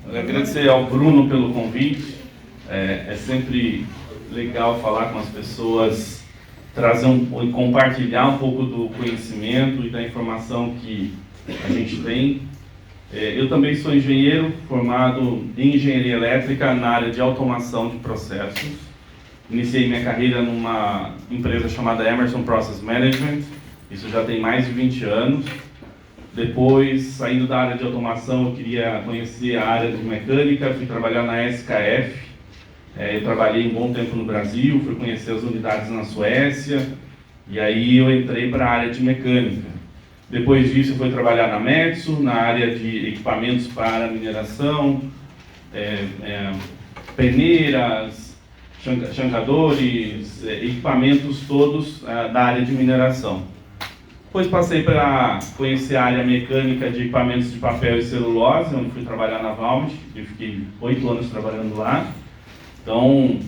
Agradecer ao Bruno pelo convite. É sempre legal falar com as pessoas, trazer e compartilhar um pouco do conhecimento e da informação que a gente tem. Eu também sou engenheiro, formado em engenharia elétrica na área de automação de processos. Iniciei minha carreira numa empresa chamada Emerson Process Management, isso já tem mais de 20 anos. Depois, saindo da área de automação, eu queria conhecer a área de mecânica, fui trabalhar na SKF. Eu trabalhei um bom tempo no Brasil, fui conhecer as unidades na Suécia, e aí eu entrei para a área de mecânica. Depois disso, eu fui trabalhar na Metso, na área de equipamentos para mineração, peneiras, chancadores, equipamentos todos da área de mineração. Depois passei para conhecer a área mecânica de equipamentos de papel e celulose, onde fui trabalhar na Valmet, e fiquei 8 anos trabalhando lá. Então,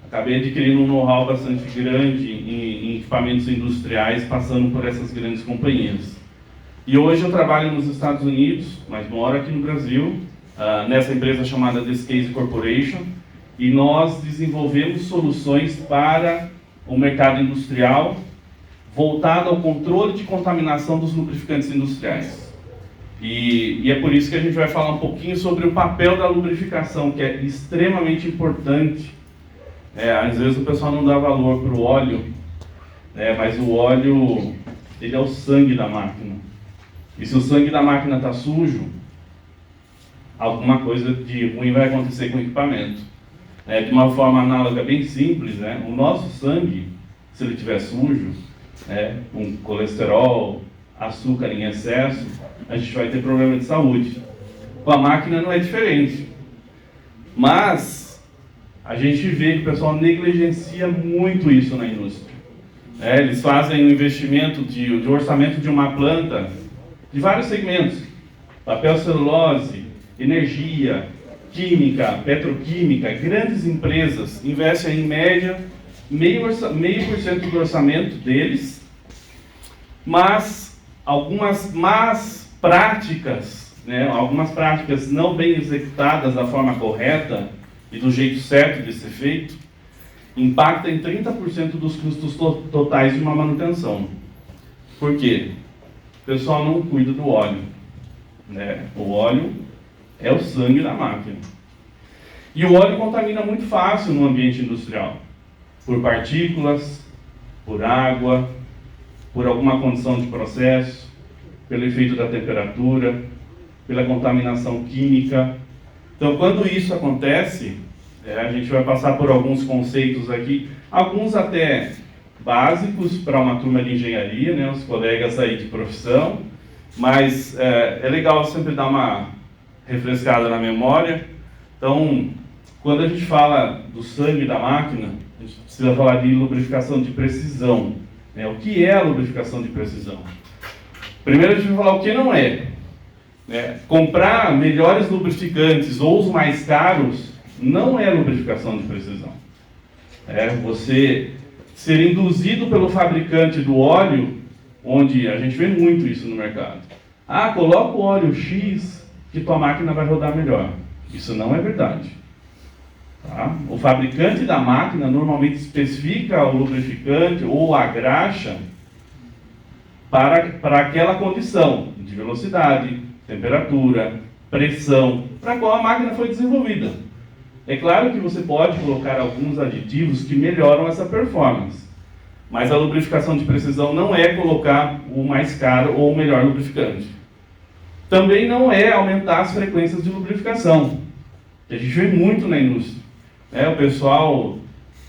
acabei adquirindo um know-how bastante grande em equipamentos industriais, passando por essas grandes companhias. E hoje eu trabalho nos Estados Unidos, mas moro aqui no Brasil, nessa empresa chamada Descase Corporation, e nós desenvolvemos soluções para o mercado industrial, voltado ao controle de contaminação dos lubrificantes industriais. E é por isso que a gente vai falar um pouquinho sobre o papel da lubrificação, que é extremamente importante. Às vezes o pessoal não dá valor para o óleo, mas o óleo ele é o sangue da máquina. E se o sangue da máquina está sujo, alguma coisa de ruim vai acontecer com o equipamento. De uma forma análoga bem simples, o nosso sangue, se ele estiver sujo, com colesterol, açúcar em excesso, a gente vai ter problema de saúde. Com a máquina não é diferente. Mas a gente vê que o pessoal negligencia muito isso na indústria. Eles fazem um investimento de orçamento de uma planta de vários segmentos: papel, celulose, energia, química, petroquímica. Grandes empresas investem em média 0,5% do orçamento deles, mas algumas más práticas, algumas práticas não bem executadas da forma correta e do jeito certo de ser feito, impactam em 30% dos custos totais de uma manutenção. Por quê? O pessoal não cuida do óleo. O óleo é o sangue da máquina. E o óleo contamina muito fácil no ambiente industrial. Por partículas, por água, por alguma condição de processo, pelo efeito da temperatura, pela contaminação química. Então, quando isso acontece, a gente vai passar por alguns conceitos aqui, alguns até básicos para uma turma de engenharia, os colegas aí de profissão, mas é legal sempre dar uma refrescada na memória. Então, quando a gente fala do sangue da máquina, a gente precisa falar de lubrificação de precisão. O que é a lubrificação de precisão? Primeiro a gente vai falar o que não é. Comprar melhores lubrificantes ou os mais caros não é lubrificação de precisão. Você ser induzido pelo fabricante do óleo, onde a gente vê muito isso no mercado. Coloca o óleo X que tua máquina vai rodar melhor. Isso não é verdade. O fabricante da máquina normalmente especifica o lubrificante ou a graxa para aquela condição de velocidade, temperatura, pressão, para a qual a máquina foi desenvolvida. É claro que você pode colocar alguns aditivos que melhoram essa performance, mas a lubrificação de precisão não é colocar o mais caro ou o melhor lubrificante. Também não é aumentar as frequências de lubrificação, que a gente vê muito na indústria. O pessoal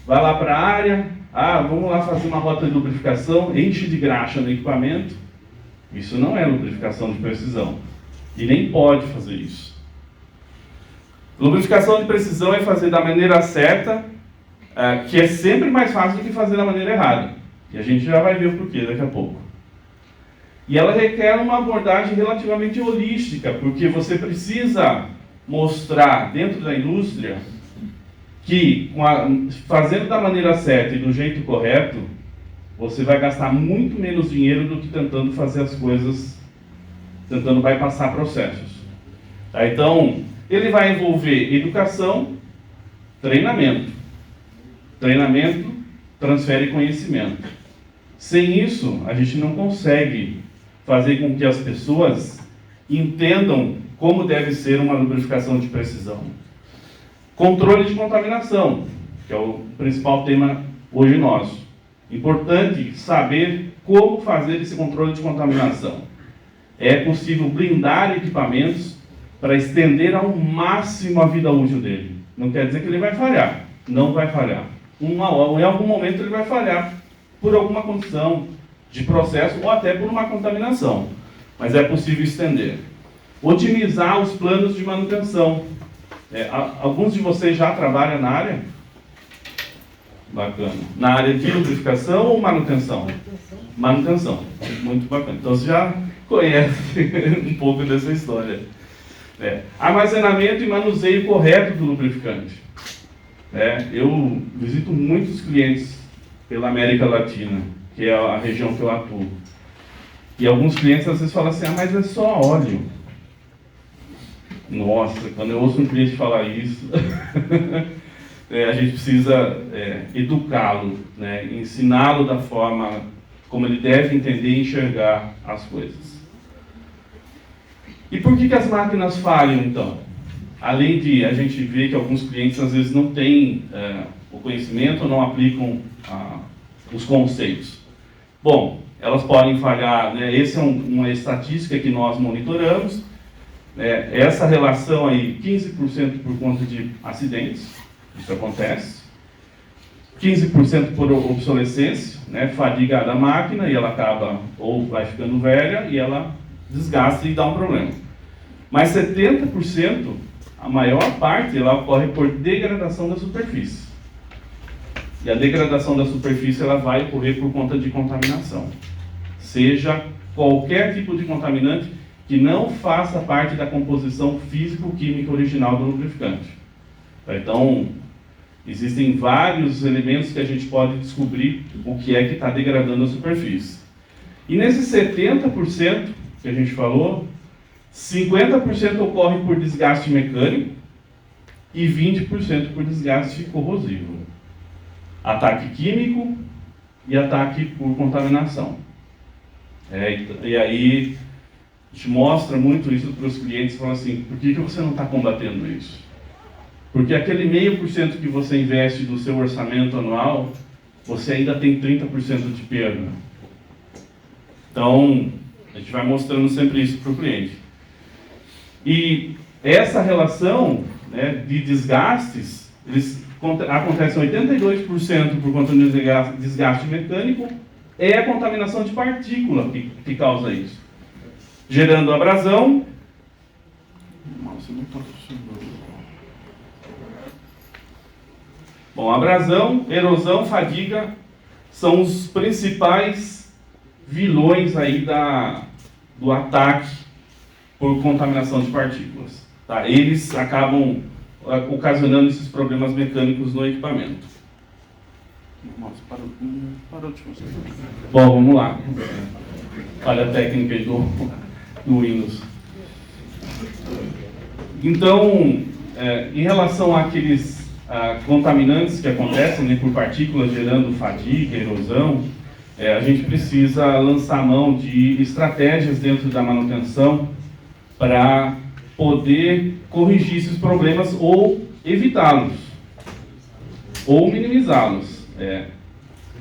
vai lá para a área, vamos lá fazer uma rota de lubrificação, enche de graxa no equipamento. Isso não é lubrificação de precisão. E nem pode fazer isso. Lubrificação de precisão é fazer da maneira certa, que é sempre mais fácil do que fazer da maneira errada. E a gente já vai ver o porquê daqui a pouco. E ela requer uma abordagem relativamente holística, porque você precisa mostrar dentro da indústria que, fazendo da maneira certa e do jeito correto, você vai gastar muito menos dinheiro do que tentando fazer as coisas, tentando bypassar processos. Então, Ele vai envolver educação, treinamento. Treinamento transfere conhecimento. Sem isso, a gente não consegue fazer com que as pessoas entendam como deve ser uma lubrificação de precisão. Controle de contaminação, que é o principal tema hoje nosso. Importante saber como fazer esse controle de contaminação. É possível blindar equipamentos para estender ao máximo a vida útil dele. Não quer dizer que ele vai falhar. Não vai falhar. Em algum momento ele vai falhar por alguma condição de processo ou até por uma contaminação. Mas é possível estender. Otimizar os planos de manutenção. Alguns de vocês já trabalham na área? Bacana. Na área de lubrificação ou manutenção? Manutenção. Muito bacana. Então você já conhece um pouco dessa história. Armazenamento e manuseio correto do lubrificante. Eu visito muitos clientes pela América Latina, que é a região que eu atuo. E alguns clientes às vezes falam assim, mas é só óleo. Nossa, quando eu ouço um cliente falar isso, a gente precisa educá-lo, ensiná-lo da forma como ele deve entender e enxergar as coisas. E por que as máquinas falham, então? Além de a gente ver que alguns clientes às vezes não têm o conhecimento ou não aplicam os conceitos. Bom, elas podem falhar, essa é uma estatística que nós monitoramos. Essa relação aí, 15% por conta de acidentes, isso acontece. 15% por obsolescência, fadiga da máquina e ela acaba, ou vai ficando velha e ela desgasta e dá um problema. Mas 70%, a maior parte, ela ocorre por degradação da superfície. E a degradação da superfície ela vai ocorrer por conta de contaminação. Seja qualquer tipo de contaminante que não faça parte da composição físico-química original do lubrificante. Então, existem vários elementos que a gente pode descobrir o que é que está degradando a superfície. E nesses 70% que a gente falou, 50% ocorre por desgaste mecânico e 20% por desgaste corrosivo. Ataque químico e ataque por contaminação. E aí, a gente mostra muito isso para os clientes, falando assim, por que você não está combatendo isso? Porque aquele 0,5% que você investe do seu orçamento anual, você ainda tem 30% de perda. Então, a gente vai mostrando sempre isso para o cliente. E essa relação de desgastes, eles acontecem 82% por conta do desgaste mecânico, é a contaminação de partícula que causa isso. Gerando abrasão. Nossa, não está funcionando. Bom, abrasão, erosão, fadiga são os principais vilões aí do ataque por contaminação de partículas. Tá? Eles acabam ocasionando esses problemas mecânicos no equipamento. Nossa, parou de funcionar. Bom, vamos lá. Falha técnica aí do Windows. Então, em relação àqueles contaminantes que acontecem por partículas gerando fadiga, erosão, a gente precisa lançar mão de estratégias dentro da manutenção para poder corrigir esses problemas ou evitá-los, ou minimizá-los.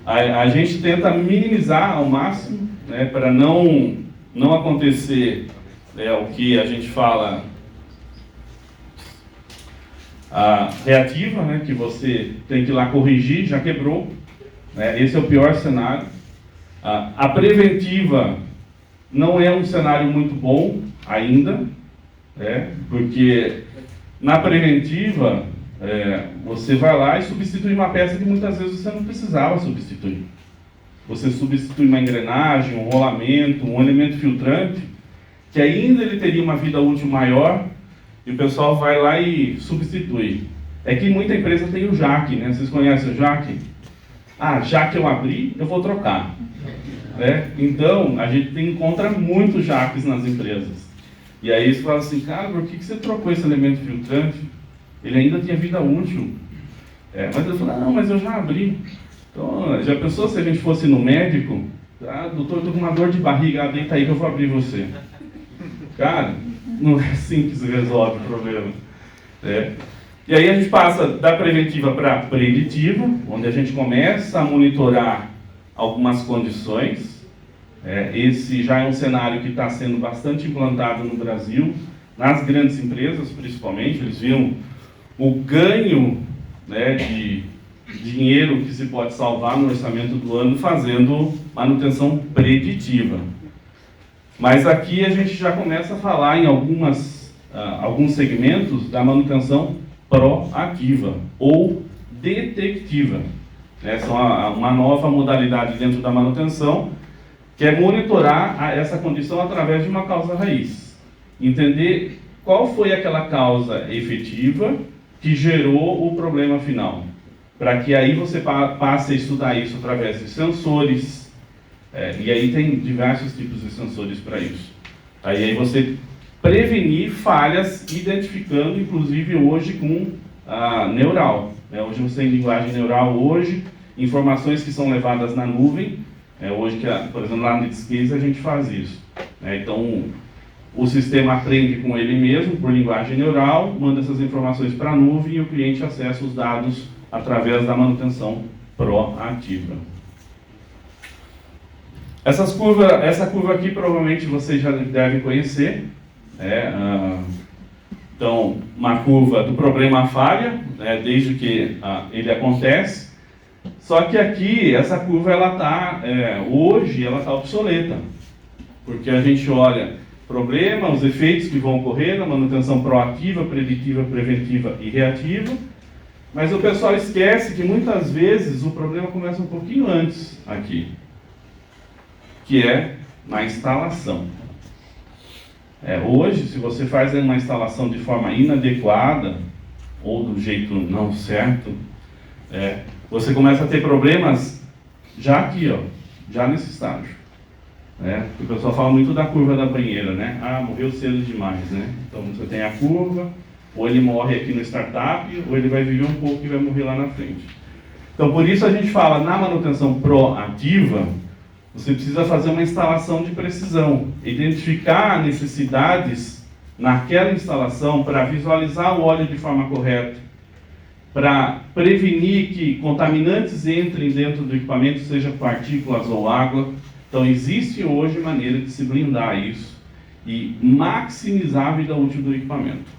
A gente tenta minimizar ao máximo, para não acontecer o que a gente fala a reativa, que você tem que ir lá corrigir, já quebrou. Esse é o pior cenário. A preventiva não é um cenário muito bom ainda, porque na preventiva você vai lá e substitui uma peça que muitas vezes você não precisava substituir. Você substitui uma engrenagem, um rolamento, um elemento filtrante, que ainda ele teria uma vida útil maior, e o pessoal vai lá e substitui. É que muita empresa tem o jack, Vocês conhecem o jack? Já que eu abri, eu vou trocar. Então, a gente encontra muitos jacks nas empresas. E aí você fala assim, cara, por que você trocou esse elemento filtrante? Ele ainda tinha vida útil. Mas ele falou, não, mas eu já abri. Então, já pensou se a gente fosse no médico? Doutor, eu estou com uma dor de barriga, deita aí que eu vou abrir você. Cara, não é assim que se resolve o problema. E aí a gente passa da preventiva para a preditiva, onde a gente começa a monitorar algumas condições. Esse já é um cenário que está sendo bastante implantado no Brasil, nas grandes empresas principalmente. Eles viram o ganho, de dinheiro que se pode salvar no orçamento do ano fazendo manutenção preditiva. Mas aqui a gente já começa a falar em alguns segmentos da manutenção proativa ou detectiva. São uma nova modalidade dentro da manutenção, que é monitorar essa condição através de uma causa raiz. Entender qual foi aquela causa efetiva que gerou o problema final. Para que aí você passe a estudar isso através de sensores, e aí tem diversos tipos de sensores para isso. Aí você prevenir falhas, identificando, inclusive hoje com a neural. Hoje você tem linguagem neural, informações que são levadas na nuvem. Hoje, por exemplo, lá no Netscape a gente faz isso. Então, o sistema aprende com ele mesmo, por linguagem neural, manda essas informações para a nuvem e o cliente acessa os dados através da manutenção proativa. Essa curva aqui provavelmente vocês já devem conhecer. Então, uma curva do problema à falha, desde que ele acontece. Só que aqui, essa curva, hoje, ela está obsoleta. Porque a gente olha problema, os efeitos que vão ocorrer na manutenção proativa, preditiva, preventiva e reativa. Mas o pessoal esquece que muitas vezes o problema começa um pouquinho antes aqui, que é na instalação. Hoje, se você faz uma instalação de forma inadequada ou do jeito não certo, você começa a ter problemas já aqui, já nesse estágio. O pessoal fala muito da curva da banheira, morreu cedo demais, Então você tem a curva, ou ele morre aqui no startup, ou ele vai viver um pouco e vai morrer lá na frente. Então por isso a gente fala, na manutenção proativa, você precisa fazer uma instalação de precisão, identificar necessidades naquela instalação para visualizar o óleo de forma correta, para prevenir que contaminantes entrem dentro do equipamento, seja partículas ou água. Então existe hoje maneira de se blindar isso e maximizar a vida útil do equipamento.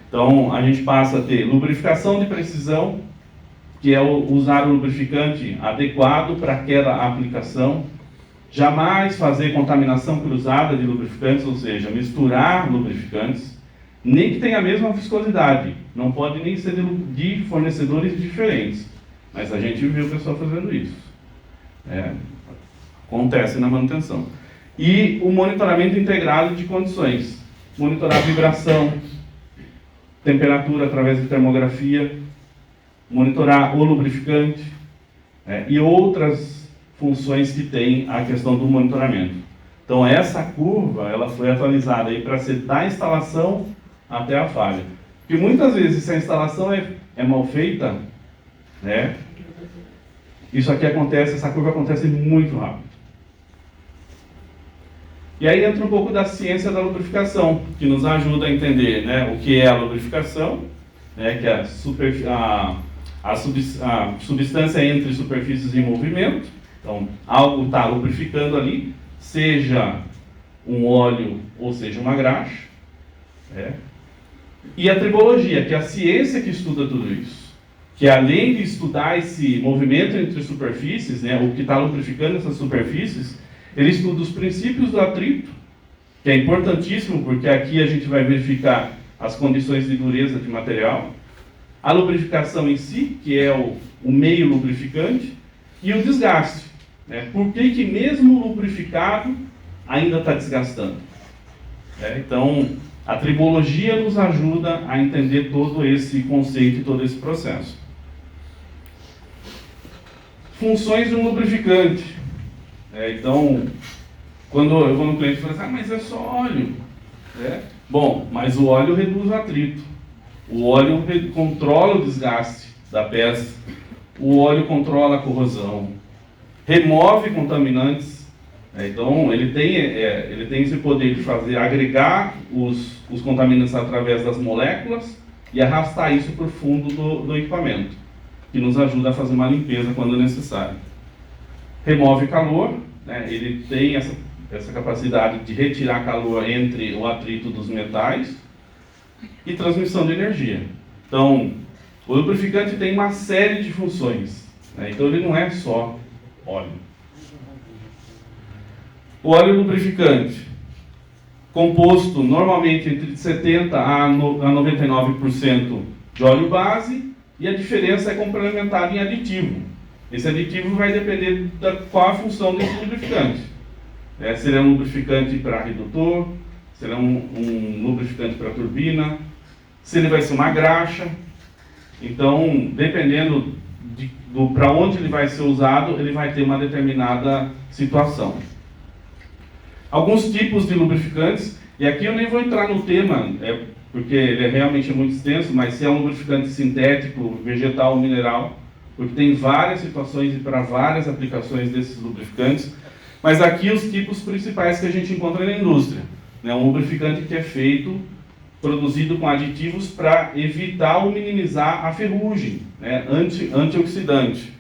Então a gente passa a ter lubrificação de precisão, que é usar o lubrificante adequado para aquela aplicação. Jamais fazer contaminação cruzada de lubrificantes, ou seja, misturar lubrificantes, nem que tenha a mesma viscosidade. Não pode nem ser de fornecedores diferentes. Mas a gente viu o pessoal fazendo isso. Acontece na manutenção. E o monitoramento integrado de condições. Monitorar vibração, temperatura através de termografia, monitorar o lubrificante e outras funções que tem a questão do monitoramento. Então essa curva ela foi atualizada para ser da instalação até a falha. Porque muitas vezes se a instalação é mal feita, isso aqui acontece, essa curva acontece muito rápido. E aí entra um pouco da ciência da lubrificação, que nos ajuda a entender o que é a lubrificação, que é a substância entre superfícies em movimento. Então, algo está lubrificando ali, seja um óleo ou seja uma graxa. E a tribologia, que é a ciência que estuda tudo isso. Que além de estudar esse movimento entre superfícies, o que está lubrificando essas superfícies, ele estuda os princípios do atrito, que é importantíssimo, porque aqui a gente vai verificar as condições de dureza de material, a lubrificação em si, que é o meio lubrificante, e o desgaste. Por que mesmo lubrificado ainda está desgastando? Então, a tribologia nos ajuda a entender todo esse conceito e todo esse processo. Funções de um lubrificante. Então, quando eu vou no cliente e falo assim, mas é só óleo. Bom, mas o óleo reduz o atrito. O óleo controla o desgaste da peça. O óleo controla a corrosão. Remove contaminantes. Então, ele tem esse poder de agregar os contaminantes através das moléculas e arrastar isso para o fundo do equipamento, que nos ajuda a fazer uma limpeza quando necessário. Remove calor, né? Ele tem essa capacidade de retirar calor entre o atrito dos metais e transmissão de energia. Então, o lubrificante tem uma série de funções, né? Então, ele não é só óleo. O óleo lubrificante, composto normalmente entre 70% a 99% de óleo base, e a diferença é complementada em aditivo. Esse aditivo vai depender qual a função desse lubrificante. Se ele é um lubrificante para redutor, se ele é um lubrificante para turbina, se ele vai ser uma graxa. Então, dependendo para onde ele vai ser usado, ele vai ter uma determinada situação. Alguns tipos de lubrificantes, e aqui eu nem vou entrar no tema, porque ele realmente é muito extenso, mas se é um lubrificante sintético, vegetal ou mineral, porque tem várias situações e para várias aplicações desses lubrificantes. Mas aqui os tipos principais que a gente encontra na indústria. Um lubrificante que é produzido com aditivos para evitar ou minimizar a ferrugem, antioxidante,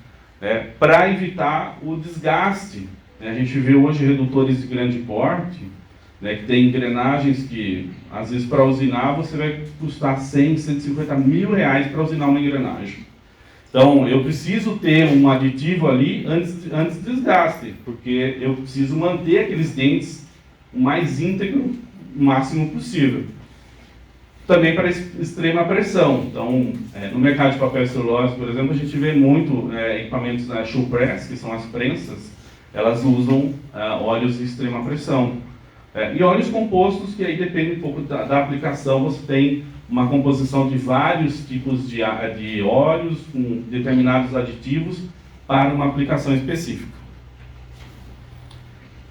para evitar o desgaste. A gente vê hoje redutores de grande porte, que tem engrenagens que, às vezes, para usinar, você vai custar 100, 150 mil reais para usinar uma engrenagem. Então, eu preciso ter um aditivo ali antes do desgaste, porque eu preciso manter aqueles dentes o mais íntegro, o máximo possível. Também para extrema pressão. Então, no mercado de papel e celulose, por exemplo, a gente vê muito equipamentos da shoe press, que são as prensas, elas usam óleos de extrema pressão. E óleos compostos, que aí depende um pouco da aplicação, você tem uma composição de vários tipos de óleos com determinados aditivos para uma aplicação específica.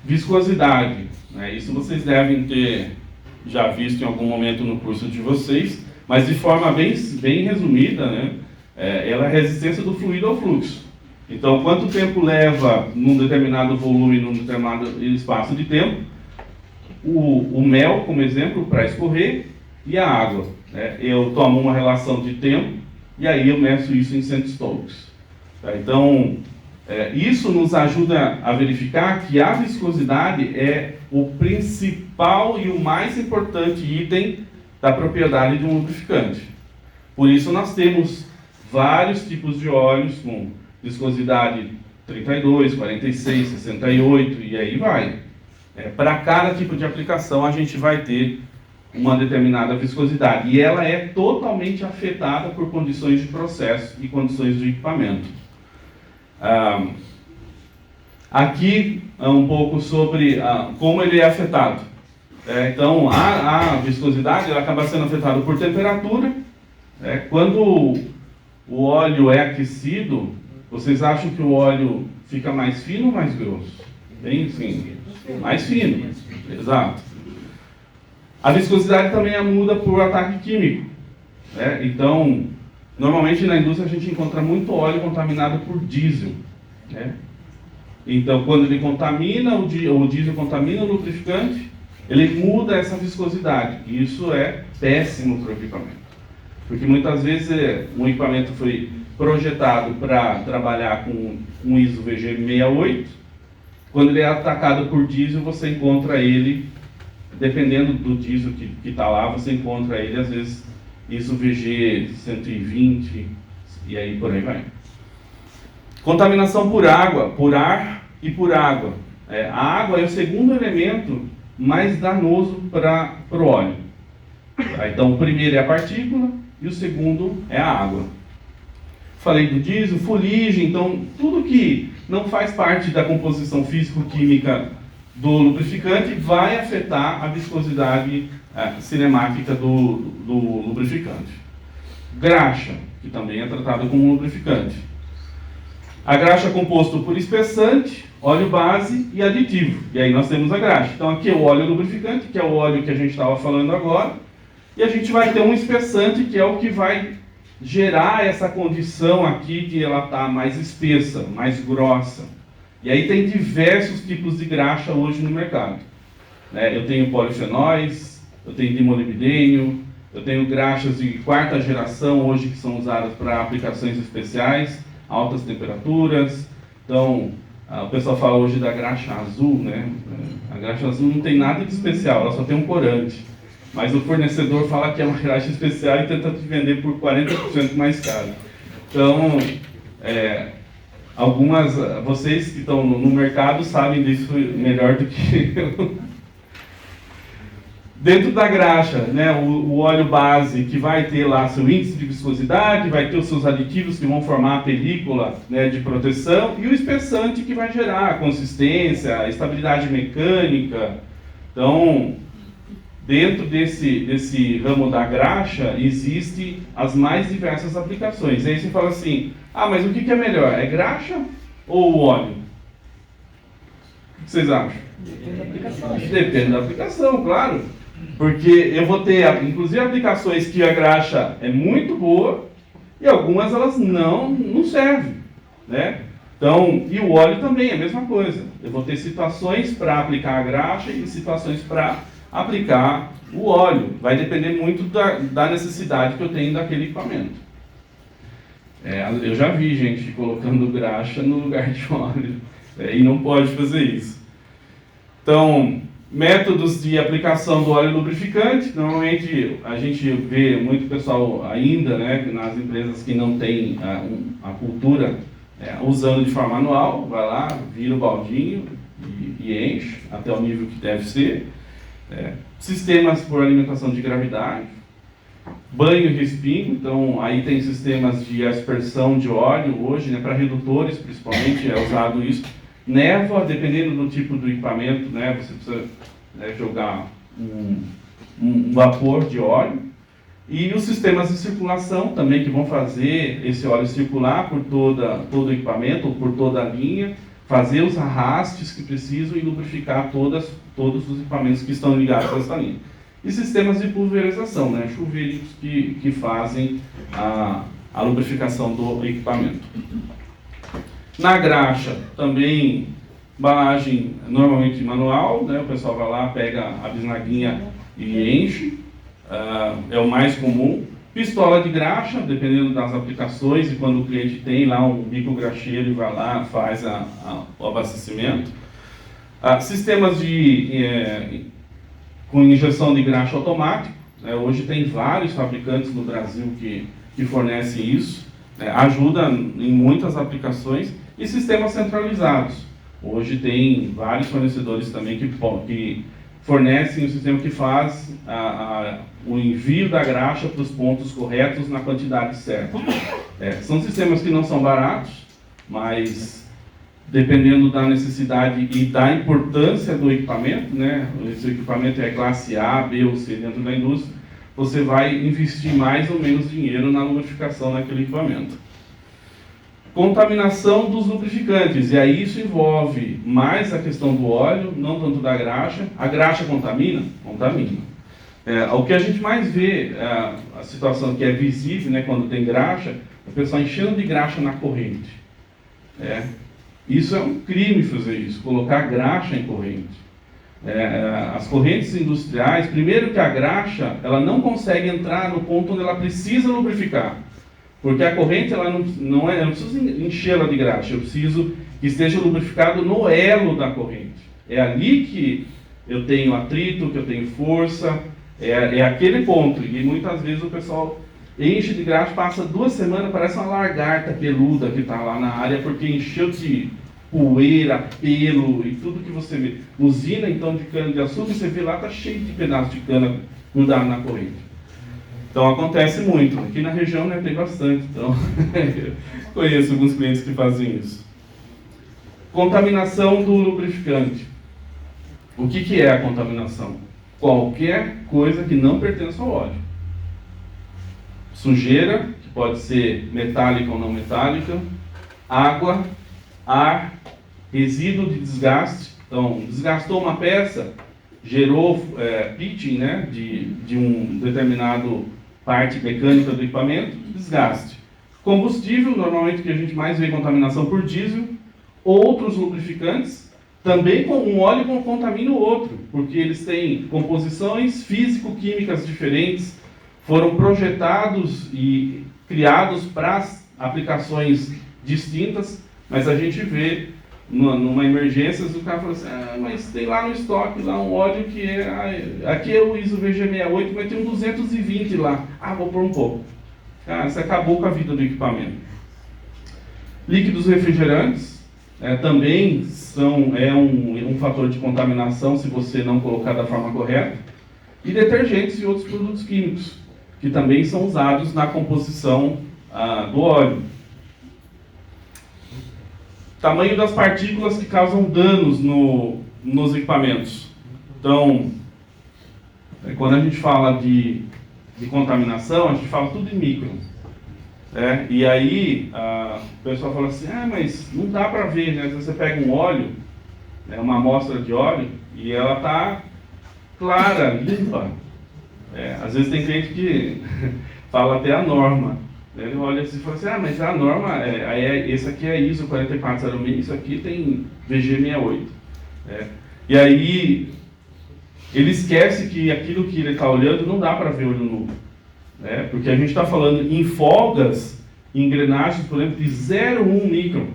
Viscosidade. Isso vocês devem ter já visto em algum momento no curso de vocês, mas de forma bem resumida, ela é a resistência do fluido ao fluxo. Então, quanto tempo leva num determinado volume, num determinado espaço de tempo, o mel, como exemplo, para escorrer, e a água. Eu tomo uma relação de tempo, e aí eu meço isso em centistokes. Então, isso nos ajuda a verificar que a viscosidade é o principal e o mais importante item da propriedade de um lubrificante. Por isso, nós temos vários tipos de óleos com viscosidade 32, 46, 68 e aí vai. Para cada tipo de aplicação a gente vai ter uma determinada viscosidade e ela é totalmente afetada por condições de processo e condições de equipamento. Aqui é um pouco sobre como ele é afetado. Então a viscosidade ela acaba sendo afetada por temperatura. Quando o óleo é aquecido, vocês acham que o óleo fica mais fino ou mais grosso? Bem sim, mais fino. Exato. A viscosidade também muda por ataque químico. Então, normalmente na indústria a gente encontra muito óleo contaminado por diesel. Então, quando ele contamina, o diesel contamina o lubrificante, ele muda essa viscosidade. E isso é péssimo para o equipamento. Porque muitas vezes um equipamento foi projetado para trabalhar com um ISO VG68. Quando ele é atacado por diesel, você encontra ele, dependendo do diesel que está lá, você encontra ele, às vezes, ISO VG 120, e aí por aí vai. Contaminação por água, por ar e por água. A água é o segundo elemento mais danoso para o óleo. Então, o primeiro é a partícula e o segundo é a água. Falei do diesel, fuligem, então tudo que não faz parte da composição físico-química do lubrificante vai afetar a viscosidade cinemática do lubrificante. Graxa, que também é tratado como lubrificante. A graxa é composto por espessante, óleo base e aditivo. E aí nós temos a graxa. Então aqui é o óleo lubrificante, que é o óleo que a gente estava falando agora. E a gente vai ter um espessante, que é o que vai gerar essa condição aqui de ela estar mais espessa, mais grossa. E aí tem diversos tipos de graxa hoje no mercado. Eu tenho polifenóis, eu tenho dimolibdênio, eu tenho graxas de quarta geração hoje que são usadas para aplicações especiais, altas temperaturas. Então, o pessoal fala hoje da graxa azul, né? A graxa azul não tem nada de especial, ela só tem um corante. Mas o fornecedor fala que é uma graxa especial e tenta te vender por 40% mais caro. Então, vocês que estão no mercado sabem disso melhor do que eu. Dentro da graxa, né, o óleo base, que vai ter lá seu índice de viscosidade, vai ter os seus aditivos que vão formar a película, né, de proteção, e o espessante que vai gerar a consistência, a estabilidade mecânica. Então, dentro desse ramo da graxa, existem as mais diversas aplicações. Aí você fala assim, mas o que é melhor? É graxa ou o óleo? O que vocês acham? Depende da aplicação. Depende da aplicação, claro. Porque eu vou ter, inclusive, aplicações que a graxa é muito boa e algumas elas não servem, né? Então, e o óleo também é a mesma coisa. Eu vou ter situações para aplicar a graxa e situações para aplicar o óleo. Vai depender muito da necessidade que eu tenho daquele equipamento. Eu já vi gente colocando graxa no lugar de óleo, e não pode fazer isso. Então, métodos de aplicação do óleo lubrificante. Normalmente a gente vê muito pessoal ainda, né, nas empresas que não tem a cultura, usando de forma manual. Vai lá, vira o baldinho e enche até o nível que deve ser. Sistemas por alimentação de gravidade, banho e respingo. Então aí tem sistemas de aspersão de óleo hoje, né, para redutores principalmente é usado isso. Névoa, dependendo do tipo do equipamento, né, você precisa jogar um vapor de óleo. E os sistemas de circulação também, que vão fazer esse óleo circular por todo o equipamento, ou por toda a linha, fazer os arrastes que precisam e lubrificar todos os equipamentos que estão ligados a essa linha. E sistemas de pulverização, né, chuveiros que fazem a lubrificação do equipamento. Na graxa, também, embalagem normalmente manual, né? O pessoal vai lá, pega a bisnaguinha e enche, é o mais comum. Pistola de graxa, dependendo das aplicações, e quando o cliente tem lá um bico-graxeiro, ele vai lá, faz o abastecimento. Sistemas com injeção de graxa automático, né? Hoje tem vários fabricantes no Brasil que fornecem isso, ajuda em muitas aplicações. E sistemas centralizados. Hoje tem vários fornecedores também que fornecem um sistema que faz o envio da graxa para os pontos corretos na quantidade certa. São sistemas que não são baratos, mas dependendo da necessidade e da importância do equipamento, né? Se o equipamento é classe A, B ou C dentro da indústria, você vai investir mais ou menos dinheiro na lubrificação daquele equipamento. Contaminação dos lubrificantes, e aí isso envolve mais a questão do óleo, não tanto da graxa. A graxa contamina? Contamina. O que a gente mais vê, a situação que é visível, né, quando tem graxa, o pessoal enchendo de graxa na corrente. Isso é um crime fazer isso, colocar graxa em corrente. As correntes industriais, primeiro que a graxa, ela não consegue entrar no ponto onde ela precisa lubrificar. Porque a corrente, ela eu não preciso enchê-la de graxa, eu preciso que esteja lubrificado no elo da corrente. É ali que eu tenho atrito, que eu tenho força, é aquele ponto. E muitas vezes o pessoal enche de graxa, passa 2 semanas, parece uma lagarta peluda que está lá na área, porque encheu de poeira, pelo e tudo que você vê. Usina, então, de cana de açúcar, você vê lá, está cheio de pedaços de cana grudado na corrente. Então acontece muito, aqui na região, né, tem bastante, então conheço alguns clientes que fazem isso. Contaminação do lubrificante. O que é a contaminação? Qualquer coisa que não pertence ao óleo. Sujeira, que pode ser metálica ou não metálica, água, ar, resíduo de desgaste. Então, desgastou uma peça, gerou pitching, né, de um determinado parte mecânica do equipamento, desgaste. Combustível, normalmente que a gente mais vê contaminação por diesel, outros lubrificantes, também com um óleo contamina o outro, porque eles têm composições físico-químicas diferentes, foram projetados e criados para aplicações distintas, mas a gente vê numa emergência, o cara fala assim, mas tem lá no estoque lá um óleo que aqui é o ISO VG68, mas tem um 220 lá. Vou pôr um pouco. Cara, você acabou com a vida do equipamento. Líquidos refrigerantes também são um fator de contaminação se você não colocar da forma correta. E detergentes e outros produtos químicos, que também são usados na composição do óleo. Tamanho das partículas que causam danos nos equipamentos. Então, quando a gente fala de contaminação, a gente fala tudo em micro. E aí, o pessoal fala assim, mas não dá para ver, né? Às vezes você pega um óleo, uma amostra de óleo, e ela está clara, limpa. Às vezes tem cliente que fala até a norma. Ele olha assim e fala assim, mas a norma, esse aqui é ISO 4406, isso aqui tem VG68. E aí, ele esquece que aquilo que ele está olhando não dá para ver olho nu. Porque a gente está falando em folgas, em engrenagens, por exemplo, de 0,1 micron.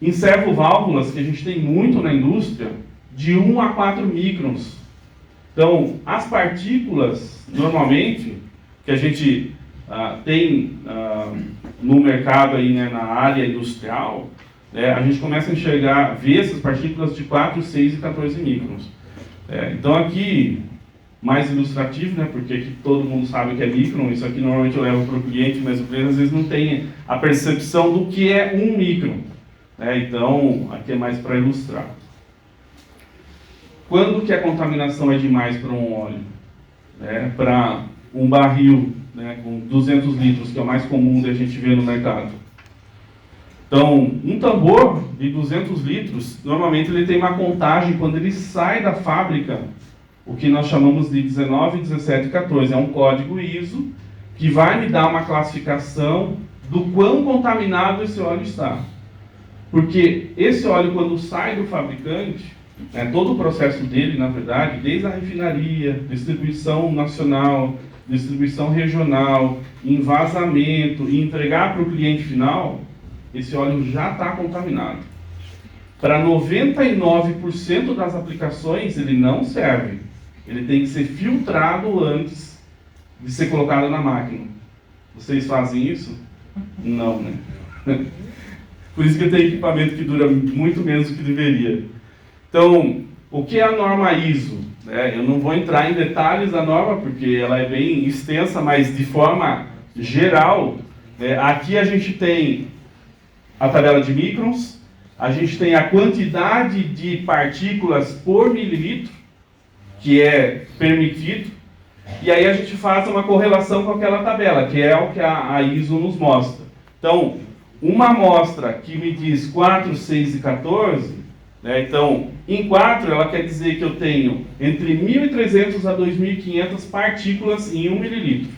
Em servoválvulas, que a gente tem muito na indústria, de 1 a 4 microns. Então, as partículas, normalmente, que a gente tem no mercado, aí, né, na área industrial, a gente começa a enxergar, ver essas partículas de 4, 6 e 14 microns. Então, aqui, mais ilustrativo, né, porque aqui todo mundo sabe que é micron, isso aqui normalmente eu levo para o cliente, mas o cliente às vezes não tem a percepção do que é 1 micron. Então, aqui é mais para ilustrar. Quando que a contaminação é demais para um óleo? Para um barril, com 200 litros, que é o mais comum de a gente ver no mercado. Então, um tambor de 200 litros, normalmente ele tem uma contagem, quando ele sai da fábrica, o que nós chamamos de 19, 17 e 14. É um código ISO que vai me dar uma classificação do quão contaminado esse óleo está. Porque esse óleo, quando sai do fabricante, todo o processo dele, na verdade, desde a refinaria, distribuição nacional, distribuição regional, envasamento e entregar para o cliente final, esse óleo já está contaminado. Para 99% das aplicações, ele não serve. Ele tem que ser filtrado antes de ser colocado na máquina. Vocês fazem isso? Não, né? Por isso que tem equipamento que dura muito menos do que deveria. Então, o que é a norma ISO? Eu não vou entrar em detalhes da norma, porque ela é bem extensa, mas de forma geral, aqui a gente tem a tabela de microns, a gente tem a quantidade de partículas por mililitro, que é permitido, e aí a gente faz uma correlação com aquela tabela, que é o que a ISO nos mostra. Então, uma amostra que me diz 4, 6 e 14, então, em 4 ela quer dizer que eu tenho entre 1.300 a 2.500 partículas em 1 mililitro.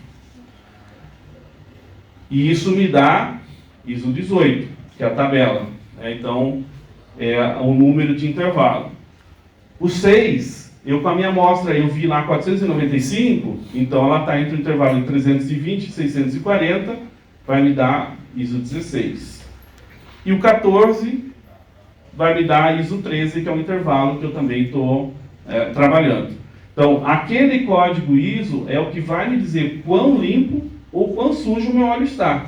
E isso me dá ISO 18, que é a tabela. Então, é o número de intervalo. O 6, eu com a minha amostra, eu vi lá 495, então ela está entre o intervalo de 320 e 640, vai me dar ISO 16. E o 14 vai me dar ISO 13, que é um intervalo que eu também estou trabalhando. Então, aquele código ISO é o que vai me dizer quão limpo ou quão sujo o meu óleo está.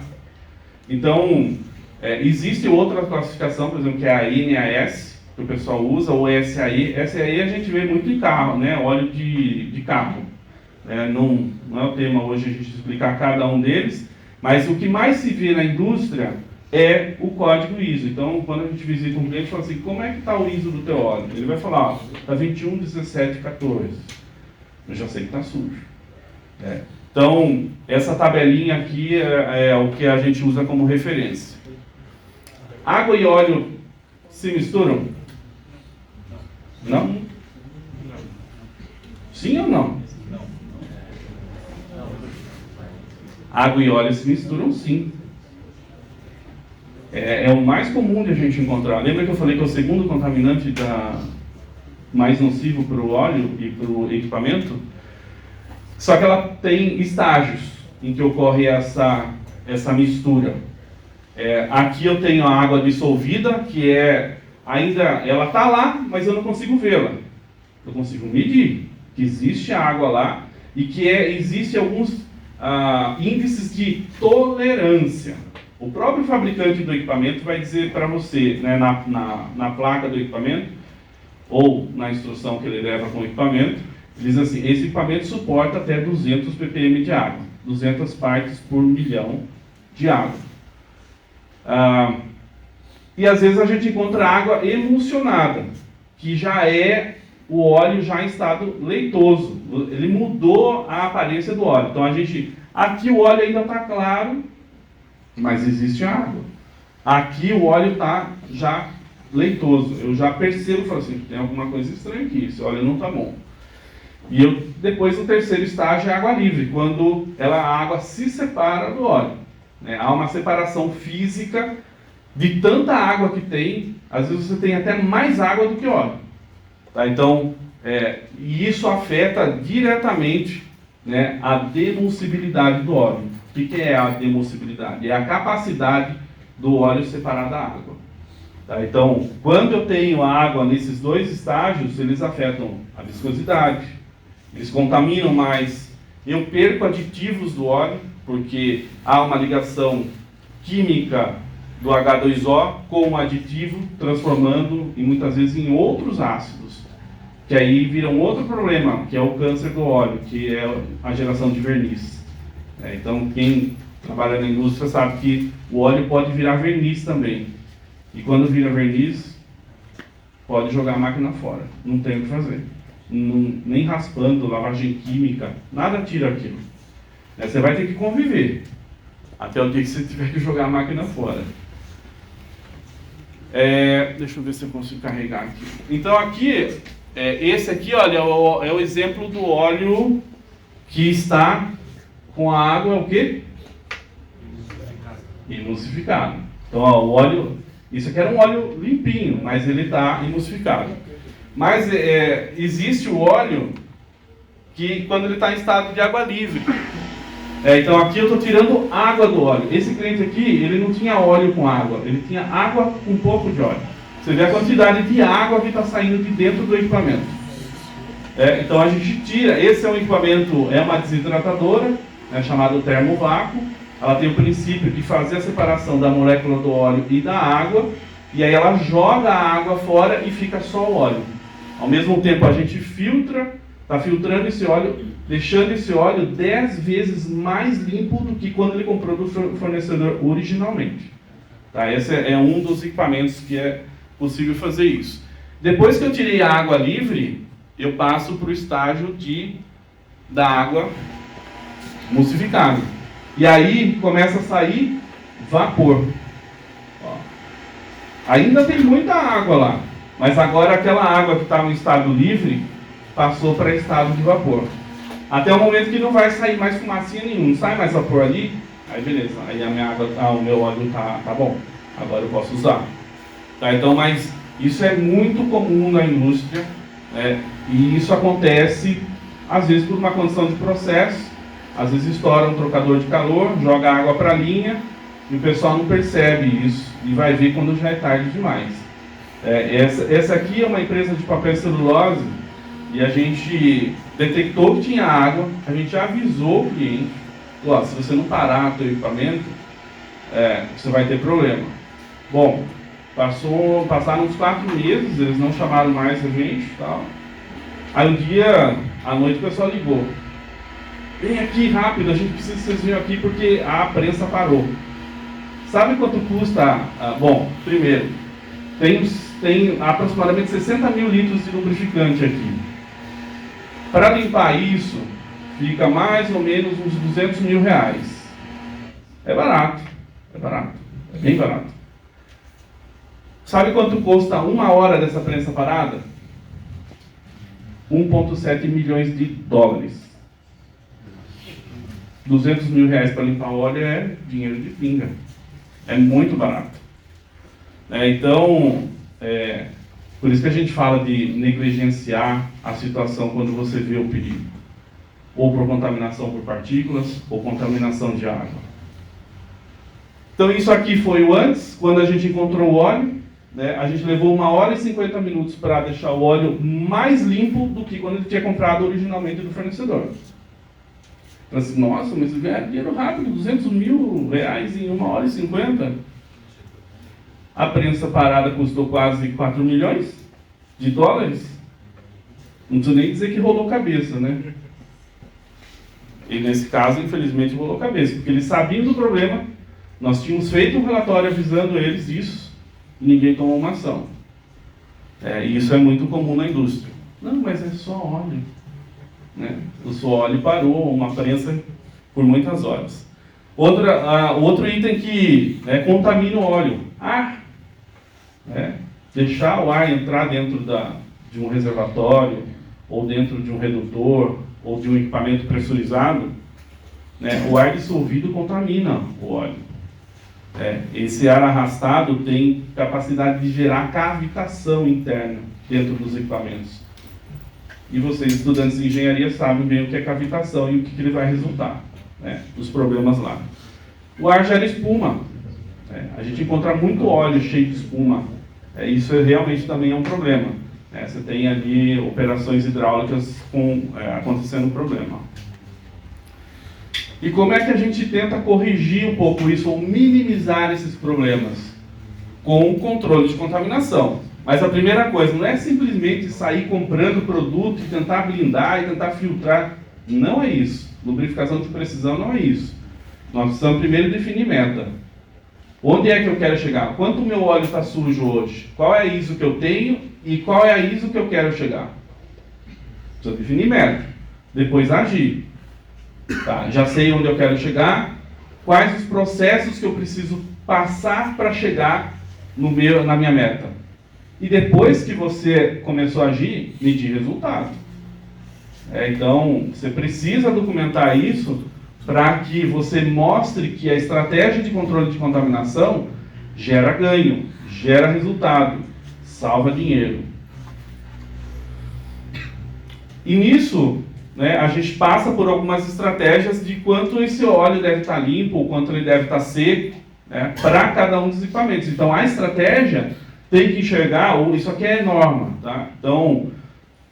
Então, existe outra classificação, por exemplo, que é a NAS, que o pessoal usa, ou SAE. SAE a gente vê muito em carro, né? Óleo de carro. Não é o tema hoje a gente explicar cada um deles, mas o que mais se vê na indústria é o código ISO. Então, quando a gente visita um cliente, fala assim, como é que está o ISO do teu óleo? Ele vai falar, está 21, 17, 14. Eu já sei que está sujo. Então, essa tabelinha aqui é o que a gente usa como referência. Água e óleo se misturam? Não? Sim ou não? Água e óleo se misturam, sim. É o mais comum de a gente encontrar. Lembra que eu falei que é o segundo contaminante mais nocivo para o óleo e para o equipamento? Só que ela tem estágios em que ocorre essa mistura. Aqui eu tenho a água dissolvida, que ainda ela está lá, mas eu não consigo vê-la. Eu consigo medir que existe água lá e que existe alguns índices de tolerância. O próprio fabricante do equipamento vai dizer para você, né, na placa do equipamento, ou na instrução que ele leva com o equipamento, diz assim: esse equipamento suporta até 200 ppm de água, 200 partes por milhão de água. E às vezes a gente encontra água emulsionada, que já é o óleo já em estado leitoso. Ele mudou a aparência do óleo. Então aqui o óleo ainda está claro, mas existe água. Aqui o óleo está já leitoso. Eu já percebo, falo assim, tem alguma coisa estranha aqui, esse óleo não está bom. E depois o terceiro estágio é água livre, quando a água se separa do óleo. Há uma separação física de tanta água que tem, às vezes você tem até mais água do que óleo. Tá? Então, e isso afeta diretamente, né, a demulsibilidade do óleo. O que é a demulsibilidade? É a capacidade do óleo separar da água. Tá? Então, quando eu tenho água nesses dois estágios, eles afetam a viscosidade, eles contaminam mais, eu perco aditivos do óleo, porque há uma ligação química do H2O com o aditivo, transformando e muitas vezes em outros ácidos, que aí vira um outro problema, que é o câncer do óleo, que é a geração de verniz. Então, quem trabalha na indústria sabe que o óleo pode virar verniz também. E quando vira verniz, pode jogar a máquina fora. Não tem o que fazer. Nem raspando, lavagem química, nada tira aquilo. Você vai ter que conviver até o dia que você tiver que jogar a máquina fora. Deixa eu ver se eu consigo carregar aqui. Então aqui, esse aqui, olha, é o exemplo do óleo que está com a água, o quê? Emulsificado. Então, ó, o óleo, isso aqui era um óleo limpinho, mas ele está emulsificado. Mas existe o óleo que quando ele está em estado de água livre. Então aqui eu estou tirando água do óleo. Esse cliente aqui, ele não tinha óleo com água, ele tinha água com um pouco de óleo. Você vê a quantidade de água que está saindo de dentro do equipamento. Então a gente tira, esse é um equipamento, é uma desidratadora, chamado termovácuo. Ela tem o princípio de fazer a separação da molécula do óleo e da água, e aí ela joga a água fora e fica só o óleo. Ao mesmo tempo a gente está filtrando esse óleo, deixando esse óleo 10 vezes mais limpo do que quando ele comprou do fornecedor originalmente. Tá? Esse é um dos equipamentos que é possível fazer isso. Depois que eu tirei a água livre, eu passo para o estágio da água emulsificada. E aí começa a sair vapor. Ó. Ainda tem muita água lá, mas agora aquela água que estava em estado livre passou para estado de vapor. Até o momento que não vai sair mais fumacinha nenhuma, não sai mais vapor ali, aí beleza, aí a minha água, o meu óleo tá bom, agora eu posso usar. Tá, então, mas isso é muito comum na indústria, e isso acontece às vezes por uma condição de processo. Às vezes estoura um trocador de calor, joga água para a linha e o pessoal não percebe isso e vai ver quando já é tarde demais. Essa aqui é uma empresa de papel e celulose e a gente detectou que tinha água, a gente avisou o cliente: se você não parar o seu equipamento, você vai ter problema. Bom, passaram uns 4 meses, eles não chamaram mais a gente, tal. Aí um dia, à noite, o pessoal ligou: vem aqui rápido, a gente precisa que vocês venham aqui porque a prensa parou. Sabe quanto custa? Bom, primeiro, tem aproximadamente 60 mil litros de lubrificante aqui. Para limpar isso, fica mais ou menos uns 200 mil reais. É barato, é bem barato. Sabe quanto custa uma hora dessa prensa parada? 1,7 milhões de dólares. 200 mil reais para limpar óleo é dinheiro de pinga. É muito barato. Então, por isso que a gente fala de negligenciar a situação quando você vê o perigo. Ou por contaminação por partículas, ou contaminação de água. Então isso aqui foi o antes, quando a gente encontrou o óleo. A gente levou 1 hora e 50 minutos para deixar o óleo mais limpo do que quando ele tinha comprado originalmente do fornecedor. Então, assim, nossa, mas é dinheiro rápido, 200 mil reais em 1 hora e 50. A prensa parada custou quase 4 milhões de dólares. Não preciso nem dizer que rolou cabeça, né? E nesse caso, infelizmente, rolou cabeça, porque eles sabiam do problema, nós tínhamos feito um relatório avisando eles disso, e ninguém tomou uma ação. E isso é muito comum na indústria. Não, mas é só óleo. O só óleo parou, uma prensa por muitas horas. Outro item que contamina o óleo. Ar. Deixar o ar entrar dentro de um reservatório, ou dentro de um redutor, ou de um equipamento pressurizado, o ar dissolvido contamina o óleo. Esse ar arrastado tem capacidade de gerar cavitação interna dentro dos equipamentos. E vocês, estudantes de engenharia, sabem bem o que é cavitação e o que ele vai resultar, os problemas lá. O ar gera espuma. A gente encontra muito óleo cheio de espuma. Isso realmente também é um problema. Você tem ali operações hidráulicas acontecendo problema. E como é que a gente tenta corrigir um pouco isso, ou minimizar esses problemas? Com o controle de contaminação. Mas a primeira coisa, não é simplesmente sair comprando produto e tentar blindar e tentar filtrar. Não é isso. Lubrificação de precisão não é isso. Nós precisamos primeiro definir meta. Onde é que eu quero chegar? Quanto o meu óleo está sujo hoje? Qual é a ISO que eu tenho e qual é a ISO que eu quero chegar? Precisa definir meta. Depois agir. Já sei onde eu quero chegar, quais os processos que eu preciso passar para chegar na minha meta. E depois que você começou a agir, medir resultado. Então, você precisa documentar isso para que você mostre que a estratégia de controle de contaminação gera ganho, gera resultado, salva dinheiro. E nisso, a gente passa por algumas estratégias de quanto esse óleo deve estar limpo, ou quanto ele deve estar seco, para cada um dos equipamentos. Então, a estratégia tem que enxergar, isso aqui é norma, tá? Então,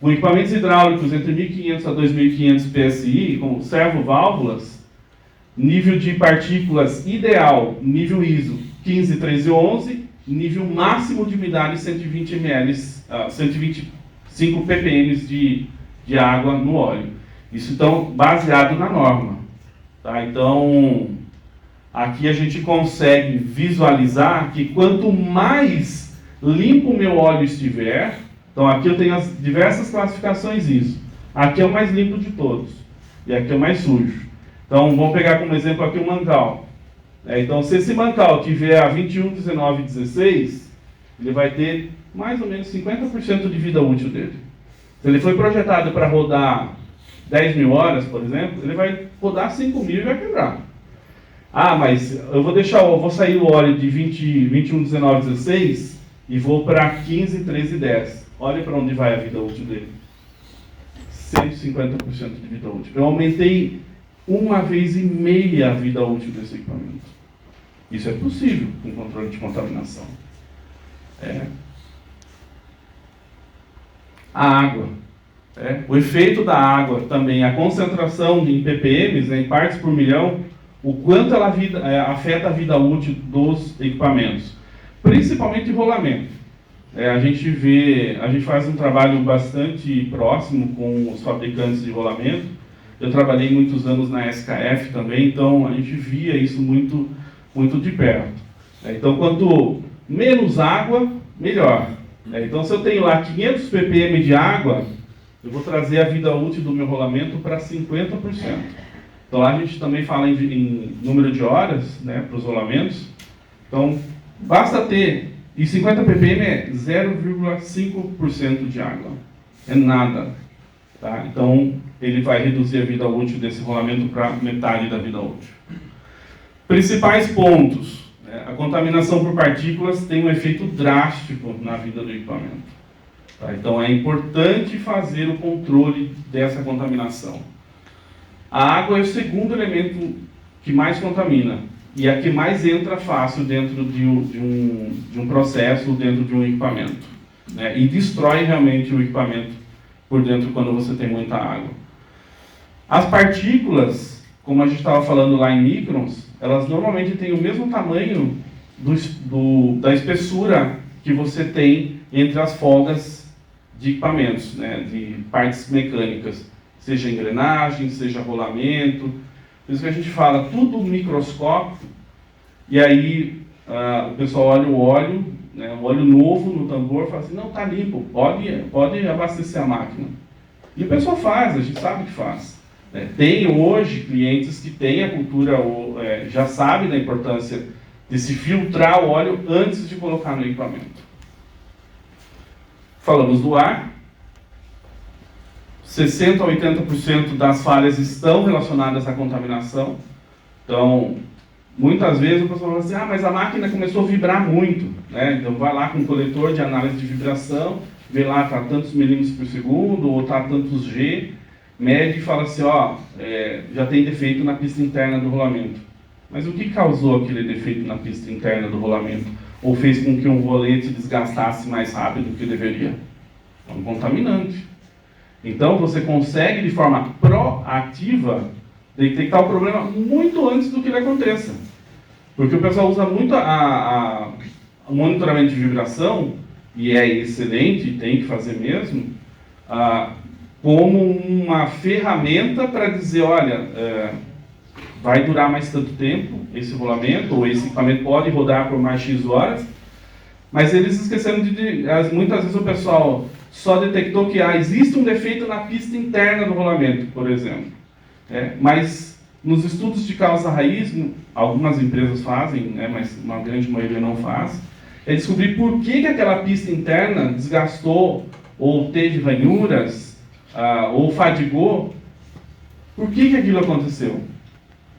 com equipamentos hidráulicos entre 1.500 a 2.500 PSI, com servoválvulas, nível de partículas ideal, nível ISO 15311, nível máximo de umidade 120 ml, 125 ppm de água no óleo. Isso, então, baseado na norma. Então, aqui a gente consegue visualizar que quanto mais limpo o meu óleo estiver, então aqui eu tenho as diversas classificações ISO. Aqui é o mais limpo de todos, e aqui é o mais sujo. Então, vamos pegar como exemplo aqui o mancal. Então, se esse mancal tiver a 21, 19 e 16, ele vai ter mais ou menos 50% de vida útil dele. Se ele foi projetado para rodar 10 mil horas, por exemplo, ele vai rodar 5 mil e vai quebrar. Mas eu vou sair o óleo de 21, 19, 16 e vou para 15, 13 e 10. Olha para onde vai a vida útil dele. 150% de vida útil. Eu aumentei 1,5 vezes a vida útil desse equipamento. Isso é possível com controle de contaminação. A água. O efeito da água também, a concentração em ppm, em partes por milhão, o quanto ela afeta a vida útil dos equipamentos. Principalmente rolamento. A gente faz um trabalho bastante próximo com os fabricantes de rolamento. Eu trabalhei muitos anos na SKF também, então a gente via isso muito, muito de perto. Então, quanto menos água, melhor. Então, se eu tenho lá 500 ppm de água, eu vou trazer a vida útil do meu rolamento para 50%. Então lá a gente também fala em número de horas, né, para os rolamentos. Então basta ter, e 50 ppm é 0,5% de água, é nada. Tá? Então ele vai reduzir a vida útil desse rolamento para metade da vida útil. Principais pontos. A contaminação por partículas tem um efeito drástico na vida do equipamento. Tá? Então é importante fazer o controle dessa contaminação. A água é o segundo elemento que mais contamina e é a que mais entra fácil dentro de um processo, dentro de um equipamento, né? E destrói realmente o equipamento por dentro quando você tem muita água. As partículas, como a gente estava falando lá em microns, elas normalmente têm o mesmo tamanho da espessura que você tem entre as folgas de equipamentos, né, de partes mecânicas, seja engrenagem, seja rolamento. Por isso que a gente fala tudo microscópico, e aí o pessoal olha o óleo, né, o óleo novo no tambor, fala assim, não, está limpo, pode abastecer a máquina. E o pessoal faz, a gente sabe que faz. Tem hoje clientes que têm a cultura, já sabem da importância de se filtrar o óleo antes de colocar no equipamento. Falamos do ar. 60% a 80% das falhas estão relacionadas à contaminação. Então, muitas vezes o pessoal fala assim, mas a máquina começou a vibrar muito, né? Então vai lá com um coletor de análise de vibração, vê lá, está tantos milímetros por segundo, ou está tantos G, mede e fala assim, já tem defeito na pista interna do rolamento. Mas o que causou aquele defeito na pista interna do rolamento? Ou fez com que um rolete desgastasse mais rápido do que deveria? É um contaminante. Então você consegue de forma proativa detectar o problema muito antes do que ele aconteça. Porque o pessoal usa muito o monitoramento de vibração, e é excelente, tem que fazer mesmo, como uma ferramenta para dizer, olha, vai durar mais tanto tempo esse rolamento, ou esse equipamento pode rodar por mais X horas, mas eles esqueceram muitas vezes o pessoal só detectou que existe um defeito na pista interna do rolamento, por exemplo. Mas nos estudos de causa raiz, algumas empresas fazem, né, mas uma grande maioria não faz, é descobrir por que aquela pista interna desgastou, ou teve ranhuras, ou fadigou. Por que aquilo aconteceu?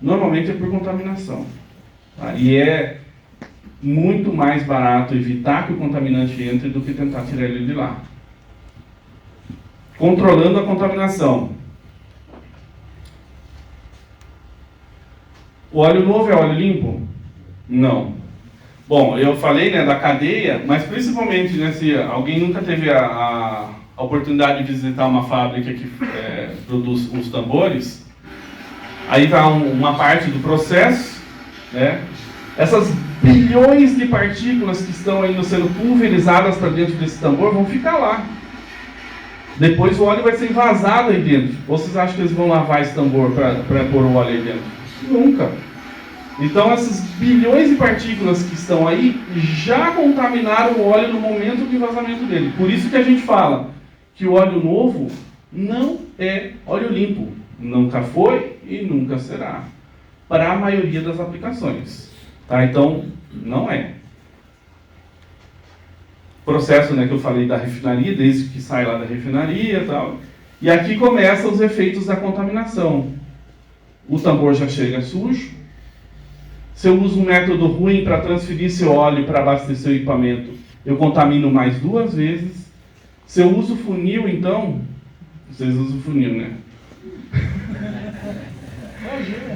Normalmente é por contaminação. Tá? E é muito mais barato evitar que o contaminante entre do que tentar tirar ele de lá. Controlando a contaminação. O óleo novo é óleo limpo? Não. Bom, eu falei, né, da cadeia, mas principalmente, né, se alguém nunca teve a oportunidade de visitar uma fábrica que produz os tambores, aí vai uma parte do processo, né? Essas bilhões de partículas que estão ainda sendo pulverizadas para dentro desse tambor vão ficar lá. Depois o óleo vai ser envasado aí dentro. Ou vocês acham que eles vão lavar esse tambor para pôr o óleo aí dentro? Nunca. Então essas bilhões de partículas que estão aí já contaminaram o óleo no momento do vazamento dele. Por isso que a gente fala que o óleo novo não é óleo limpo. Nunca foi e nunca será. Para a maioria das aplicações. Tá? Então, não é. Processo, né, que eu falei da refinaria, desde que sai lá da refinaria e tal. E aqui começam os efeitos da contaminação. O tambor já chega sujo. Se eu uso um método ruim para transferir esse óleo para abastecer o equipamento, eu contamino mais 2 vezes. Se eu uso funil, então... Vocês usam funil, né?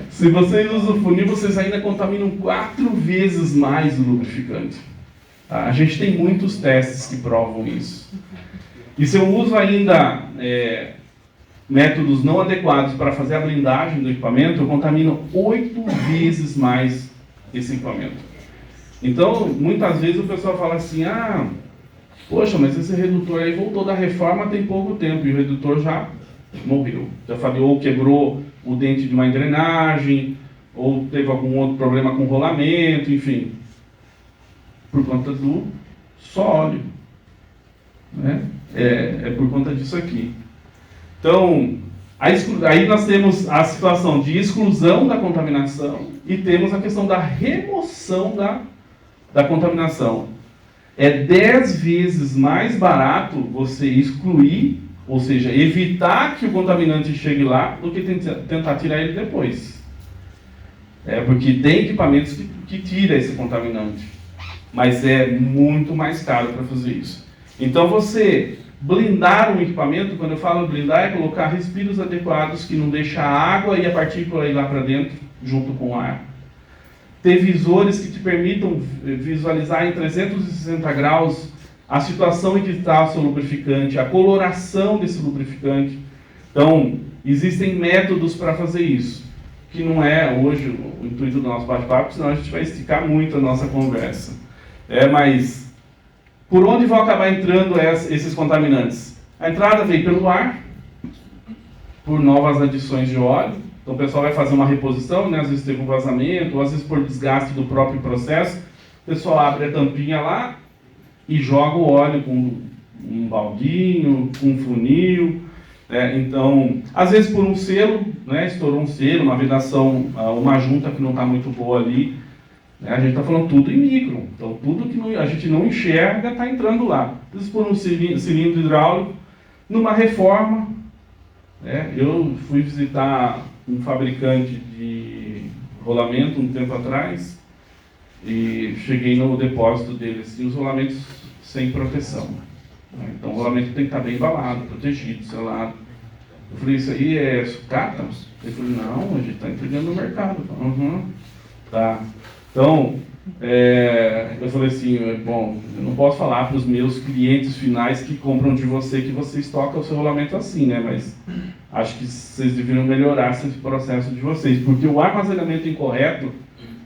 Se vocês usam funil, vocês ainda contaminam 4 vezes mais o lubrificante. Tá? A gente tem muitos testes que provam isso. E se eu uso ainda métodos não adequados para fazer a blindagem do equipamento, eu contamino 8 vezes mais esse equipamento. Então, muitas vezes o pessoal fala assim, poxa, mas esse redutor aí voltou da reforma tem pouco tempo, e o redutor já morreu. Já falhou, quebrou o dente de uma engrenagem, ou teve algum outro problema com rolamento, enfim. Por conta do só óleo. Né? É por conta disso aqui. Então, aí nós temos a situação de exclusão da contaminação e temos a questão da remoção da contaminação. É 10 vezes mais barato você excluir, ou seja, evitar que o contaminante chegue lá, do que tentar tirar ele depois. Porque tem equipamentos que tiram esse contaminante, mas é muito mais caro para fazer isso. Então você blindar um equipamento, quando eu falo blindar, é colocar respiros adequados que não deixa a água e a partícula ir lá para dentro junto com o ar. Ter visores que te permitam visualizar em 360 graus a situação em que está o seu lubrificante, a coloração desse lubrificante. Então, existem métodos para fazer isso, que não é hoje o intuito do nosso bate-papo, senão a gente vai esticar muito a nossa conversa. Mas por onde vão acabar entrando esses contaminantes? A entrada vem pelo ar, por novas adições de óleo. Então o pessoal vai fazer uma reposição, né? Às vezes teve um vazamento, ou às vezes por desgaste do próprio processo. O pessoal abre a tampinha lá e joga o óleo com um baldinho, com um funil. Então, às vezes por um selo, né? Estourou um selo, uma vedação, uma junta que não está muito boa ali. A gente está falando tudo em micro, então tudo que a gente não enxerga está entrando lá. Às vezes por um cilindro hidráulico, numa reforma. Eu fui visitar um fabricante de rolamento um tempo atrás e cheguei no depósito deles e os rolamentos sem proteção. Então o rolamento tem que estar bem embalado, protegido, selado. Eu falei, isso aí é sucata? Ele falou, não, a gente está entregando no mercado. Tá. Então, eu falei assim, bom, eu não posso falar para os meus clientes finais que compram de você que você estoca o seu rolamento assim, né? Mas acho que vocês deveriam melhorar esse processo de vocês, porque o armazenamento incorreto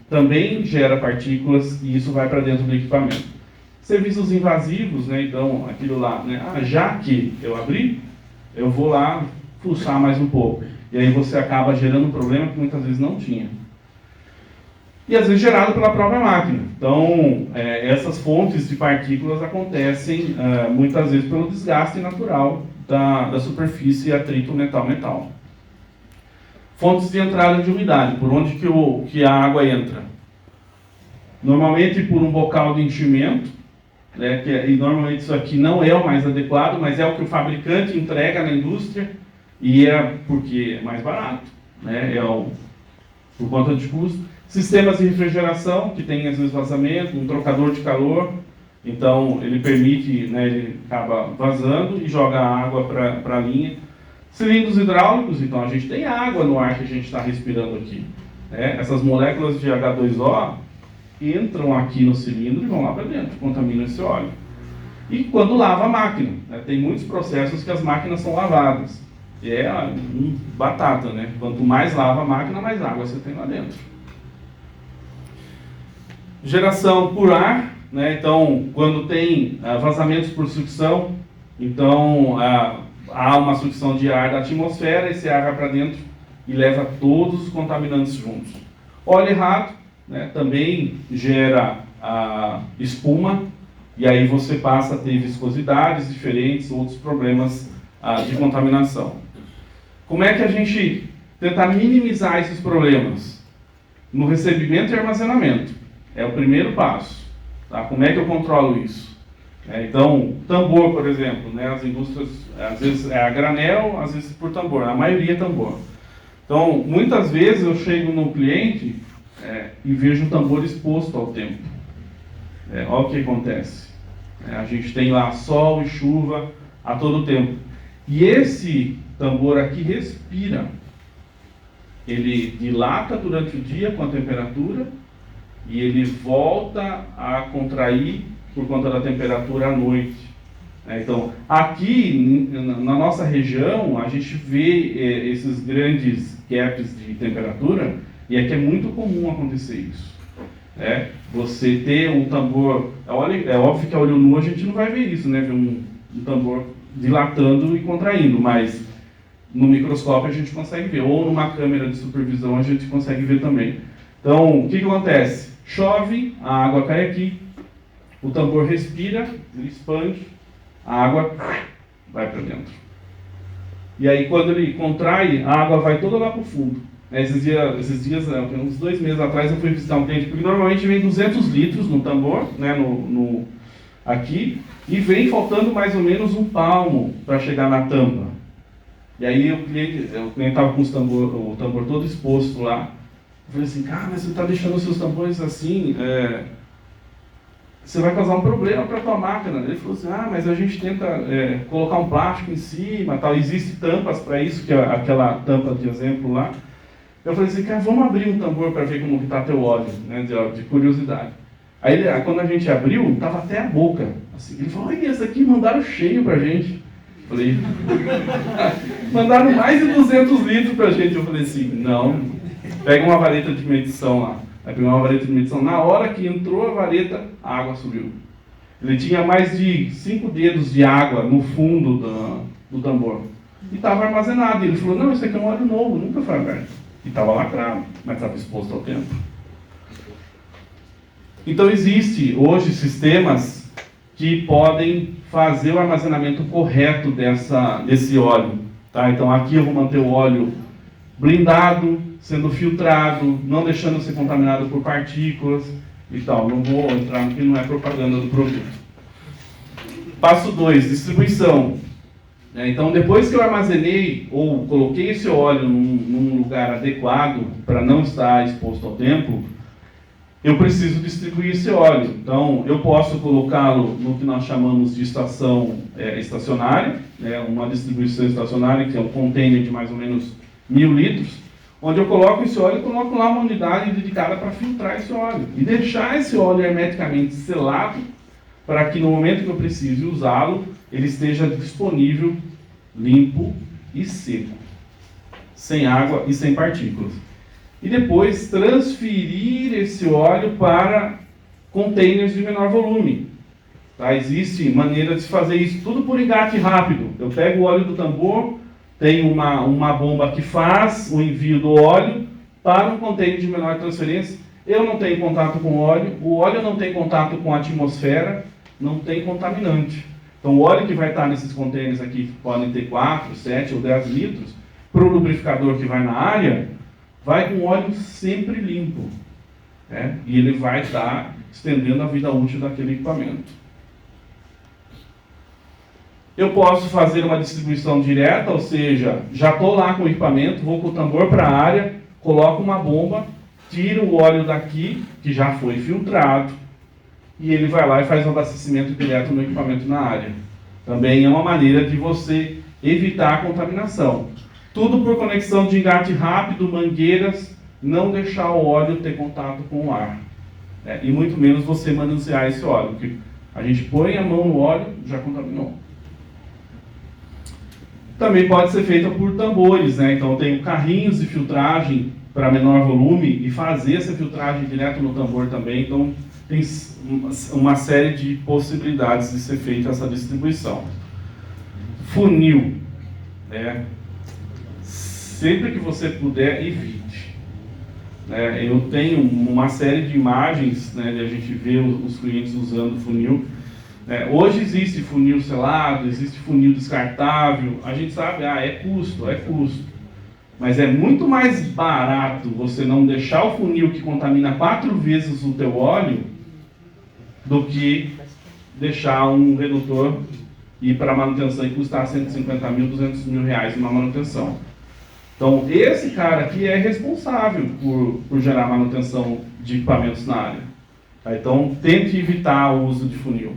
também gera partículas e isso vai para dentro do equipamento. Serviços invasivos, né? Então, aquilo lá, né? Já que eu abri, eu vou lá fuçar mais um pouco. E aí você acaba gerando um problema que muitas vezes não tinha. E às vezes gerado pela própria máquina. Então, essas fontes de partículas acontecem muitas vezes pelo desgaste natural da superfície atrito metal-metal. Fontes de entrada de umidade, por onde que a água entra? Normalmente por um bocal de enchimento, né, e normalmente isso aqui não é o mais adequado, mas é o que o fabricante entrega na indústria, e porque é mais barato, né, por conta de custo. Sistemas de refrigeração, que tem às vezes vazamento, um trocador de calor, então ele permite, né, ele acaba vazando e joga a água para a linha. Cilindros hidráulicos, então a gente tem água no ar que a gente está respirando aqui. Essas moléculas de H2O entram aqui no cilindro e vão lá para dentro, contaminam esse óleo. E quando lava a máquina, né, tem muitos processos que as máquinas são lavadas. E batata, né? Quanto mais lava a máquina, mais água você tem lá dentro. Geração por ar, né? Então, quando tem vazamentos por sucção, então há uma sucção de ar da atmosfera, esse ar vai para dentro e leva todos os contaminantes juntos. Óleo errado, né? Também gera espuma, e aí você passa a ter viscosidades diferentes, outros problemas de contaminação. Como é que a gente tenta minimizar esses problemas? No recebimento e armazenamento. É o primeiro passo. Tá? Como é que eu controlo isso? Então, tambor, por exemplo, né? As indústrias, às vezes é a granel, às vezes por tambor, a maioria é tambor. Então, muitas vezes eu chego no cliente e vejo o tambor exposto ao tempo. Olha o que acontece. A gente tem lá sol e chuva a todo tempo. E esse tambor aqui respira. Ele dilata durante o dia com a temperatura e ele volta a contrair por conta da temperatura à noite. Então, aqui na nossa região, a gente vê esses grandes gaps de temperatura e aqui é muito comum acontecer isso. Você ter um tambor, é óbvio que a olho nu a gente não vai ver isso, né? Ver um tambor dilatando e contraindo, mas no microscópio a gente consegue ver, ou numa câmera de supervisão a gente consegue ver também. Então, o que acontece? Chove, a água cai aqui, o tambor respira, ele expande, a água vai para dentro. E aí, quando ele contrai, a água vai toda lá para o fundo. Esses dias, uns 2 meses atrás, eu fui visitar um cliente, porque normalmente vem 200 litros no tambor, né, aqui, e vem faltando mais ou menos 1 palmo para chegar na tampa. E aí o cliente estava com o tambor todo exposto lá. Eu falei assim, cara, mas você está deixando os seus tambores assim, você vai causar um problema para a tua máquina. Ele falou assim, mas a gente tenta colocar um plástico em cima, tal. Existem tampas para isso, que é aquela tampa de exemplo lá. Eu falei assim, cara, vamos abrir um tambor para ver como está teu óleo, né, de curiosidade. Aí quando a gente abriu, estava até a boca. Assim, ele falou, olha, esse aqui mandaram cheio para a gente. Eu falei, mandaram mais de 200 litros para a gente. Eu falei assim, não, pega uma vareta de medição lá. Aí pegou uma vareta de medição. Na hora que entrou a vareta, a água subiu. Ele tinha mais de 5 dedos de água no fundo do tambor. E estava armazenado. E ele falou, não, isso aqui é um óleo novo, nunca foi aberto. E estava lacrado, mas estava exposto ao tempo. Então existe hoje sistemas que podem fazer o armazenamento correto desse óleo. Tá? Então aqui eu vou manter o óleo blindado, sendo filtrado, não deixando ser contaminado por partículas e tal. Não vou entrar no que não é propaganda do produto. Passo 2, distribuição. Então, depois que eu armazenei ou coloquei esse óleo num lugar adequado para não estar exposto ao tempo, eu preciso distribuir esse óleo. Então, eu posso colocá-lo no que nós chamamos de estação estacionária, uma distribuição estacionária, que é um container de mais ou menos 1.000 litros, onde eu coloco esse óleo e coloco lá uma unidade dedicada para filtrar esse óleo. E deixar esse óleo hermeticamente selado, para que no momento que eu precise usá-lo, ele esteja disponível, limpo e seco, sem água e sem partículas. E depois transferir esse óleo para containers de menor volume. Tá? Existe maneira de se fazer isso, tudo por engate rápido. Eu pego o óleo do tambor, tenho uma bomba que faz o envio do óleo para um container de menor transferência. Eu não tenho contato com o óleo não tem contato com a atmosfera, não tem contaminante. Então o óleo que vai estar nesses containers aqui, que podem ter 4, 7 ou 10 litros, para o lubrificador que vai na área, vai com óleo sempre limpo. E ele vai estar estendendo a vida útil daquele equipamento. Eu posso fazer uma distribuição direta, ou seja, já estou lá com o equipamento, vou com o tambor para a área, coloco uma bomba, tiro o óleo daqui, que já foi filtrado, e ele vai lá e faz um abastecimento direto no equipamento na área. Também é uma maneira de você evitar a contaminação. Tudo por conexão de engate rápido, mangueiras, não deixar o óleo ter contato com o ar. E muito menos você manusear esse óleo, porque a gente põe a mão no óleo, já contaminou. Também pode ser feita por tambores, então eu tenho carrinhos de filtragem para menor volume e fazer essa filtragem direto no tambor também. Então tem uma série de possibilidades de ser feita essa distribuição. Funil. Sempre que você puder, evite. Eu tenho uma série de imagens, de a gente ver os clientes usando funil. Hoje existe funil selado, existe funil descartável. A gente sabe, é custo. Mas é muito mais barato você não deixar o funil que contamina 4 vezes o teu óleo do que deixar um redutor ir para manutenção e custar 150 mil, 200 mil reais uma manutenção. Então, esse cara aqui é responsável por gerar manutenção de equipamentos na área. Então, tente evitar o uso de funil.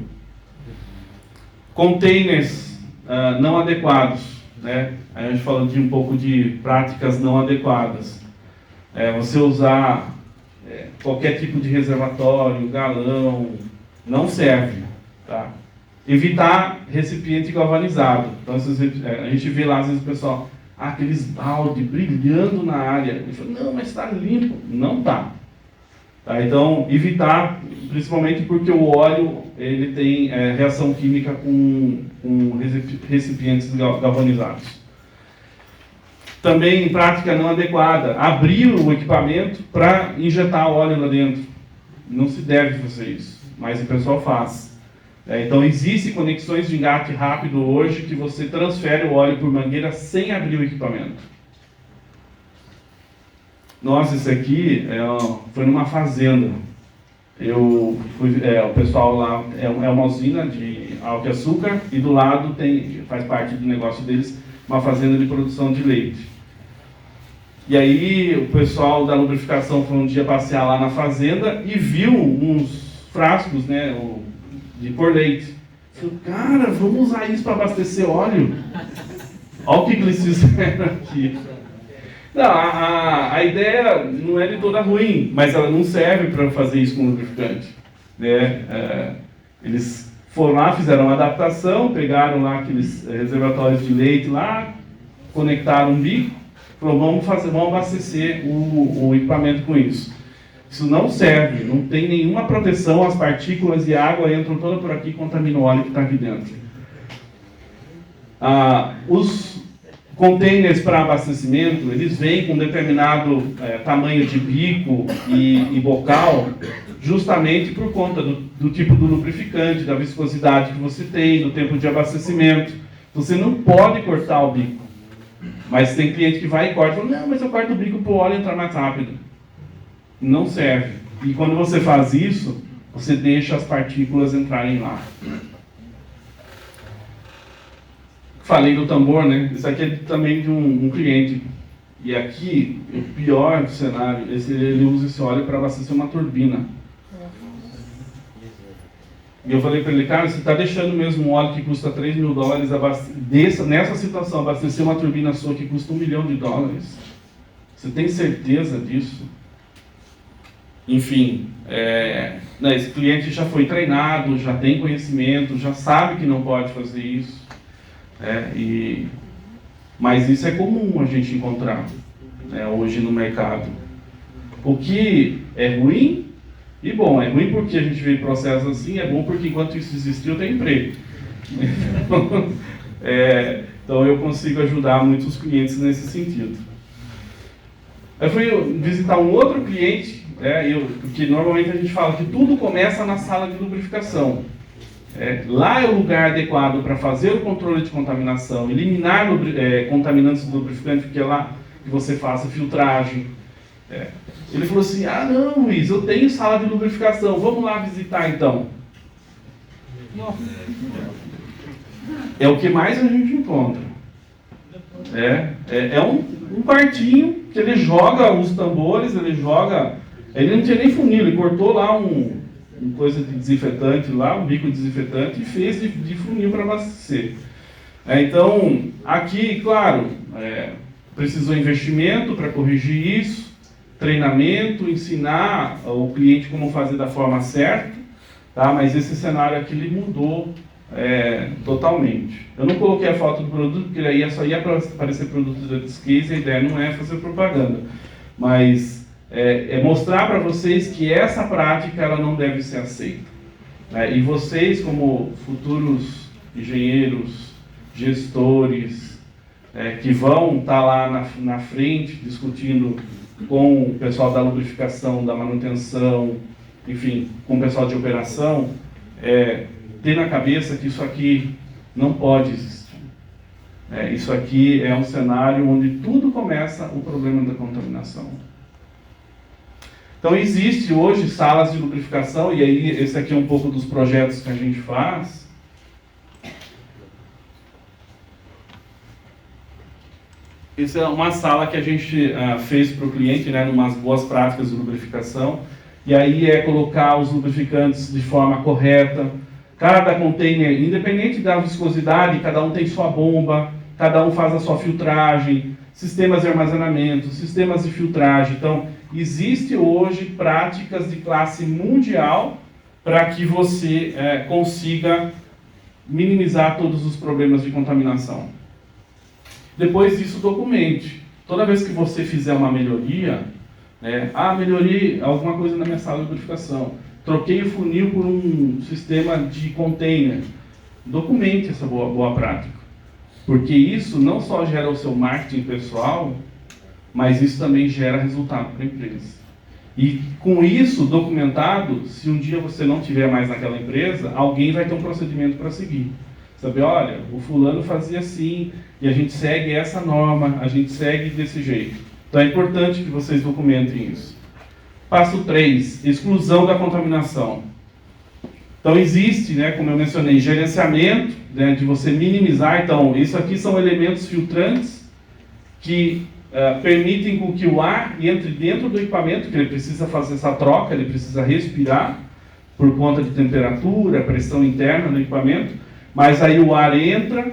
Containers não adequados. A gente falando de um pouco de práticas não adequadas. Você usar qualquer tipo de reservatório, galão, não serve. Tá? Evitar recipiente galvanizado. Então, a gente vê lá, às vezes, o pessoal, aqueles balde brilhando na área. Ele fala, não, mas está limpo. Não está. Tá? Então, evitar, principalmente porque o óleo ele tem reação química com recipientes galvanizados. Também, em prática não adequada, abrir o equipamento para injetar óleo lá dentro. Não se deve fazer isso, mas o pessoal faz. Então, existem conexões de engate rápido hoje que você transfere o óleo por mangueira sem abrir o equipamento. Nossa, isso aqui foi numa fazenda. O pessoal lá é uma usina de álcool e açúcar e do lado faz parte do negócio deles uma fazenda de produção de leite. E aí o pessoal da lubrificação foi um dia passear lá na fazenda e viu uns frascos, né, de pôr leite. Falei, cara, vamos usar isso para abastecer óleo? Olha o que eles fizeram aqui. Não, a ideia não é de toda ruim, mas ela não serve para fazer isso com lubrificante. Né? Eles foram lá, fizeram uma adaptação, pegaram lá aqueles reservatórios de leite lá, conectaram um bico, falaram, vamos abastecer o equipamento com isso. Isso não serve, não tem nenhuma proteção, as partículas e a água entram toda por aqui e contaminam o óleo que está aqui dentro. Os containers para abastecimento, eles vêm com determinado tamanho de bico e bocal, justamente por conta do tipo do lubrificante, da viscosidade que você tem, do tempo de abastecimento. Você não pode cortar o bico. Mas tem cliente que vai e corta, fala, não, mas eu corto o bico para o óleo entrar mais rápido. Não serve. E quando você faz isso, você deixa as partículas entrarem lá. Falei do tambor, né? Isso aqui é também de um cliente. E aqui, o pior cenário, ele usa esse óleo para abastecer uma turbina. E eu falei para ele, cara, você está deixando mesmo um óleo que custa $3 mil, nessa situação, abastecer uma turbina sua que custa $1 milhão? Você tem certeza disso? Enfim, esse cliente já foi treinado, já tem conhecimento, já sabe que não pode fazer isso. Mas isso é comum a gente encontrar hoje no mercado. O que é ruim e bom, é ruim porque a gente vê processos assim, é bom porque enquanto isso existir eu tenho emprego. Então eu consigo ajudar muitos clientes nesse sentido. Eu fui visitar um outro cliente, porque normalmente a gente fala que tudo começa na sala de lubrificação. Lá é o lugar adequado para fazer o controle de contaminação, eliminar contaminantes do lubrificante, porque é lá que você faça filtragem. Ele falou assim, não, Luiz, eu tenho sala de lubrificação, vamos lá visitar então. É o que mais a gente encontra. É um quartinho que ele joga os tambores, ele não tinha nem funil, ele cortou lá uma coisa de desinfetante lá, um bico de desinfetante e fez de funil para abastecer. Então, aqui, claro, precisou investimento para corrigir isso, treinamento, ensinar o cliente como fazer da forma certa, tá? Mas esse cenário aqui ele mudou totalmente. Eu não coloquei a foto do produto, porque aí só ia aparecer produto da Discase, a ideia não é fazer propaganda, mas é mostrar para vocês que essa prática ela não deve ser aceita. E vocês, como futuros engenheiros, gestores, que vão estar lá na frente discutindo com o pessoal da lubrificação, da manutenção, enfim, com o pessoal de operação, ter na cabeça que isso aqui não pode existir. Isso aqui é um cenário onde tudo começa o problema da contaminação. Então, existe hoje salas de lubrificação, e aí esse aqui é um pouco dos projetos que a gente faz. Essa é uma sala que a gente fez para o cliente, numas boas práticas de lubrificação. E aí é colocar os lubrificantes de forma correta. Cada container, independente da viscosidade, cada um tem sua bomba, cada um faz a sua filtragem, sistemas de armazenamento, sistemas de filtragem. Então, existe hoje práticas de classe mundial para que você consiga minimizar todos os problemas de contaminação. Depois disso, documente. Toda vez que você fizer uma melhoria, melhorei alguma coisa na minha sala de lubrificação, troquei o funil por um sistema de container, documente essa boa prática. Porque isso não só gera o seu marketing pessoal, mas isso também gera resultado para a empresa. E com isso documentado, se um dia você não tiver mais naquela empresa, alguém vai ter um procedimento para seguir. Saber, olha, o fulano fazia assim, e a gente segue essa norma, a gente segue desse jeito. Então é importante que vocês documentem isso. Passo 3, exclusão da contaminação. Então existe, né, como eu mencionei, gerenciamento, né, de você minimizar. Então, isso aqui são elementos filtrantes que permitem com que o ar entre dentro do equipamento, que ele precisa fazer essa troca, ele precisa respirar por conta de temperatura, pressão interna no equipamento, mas aí o ar entra,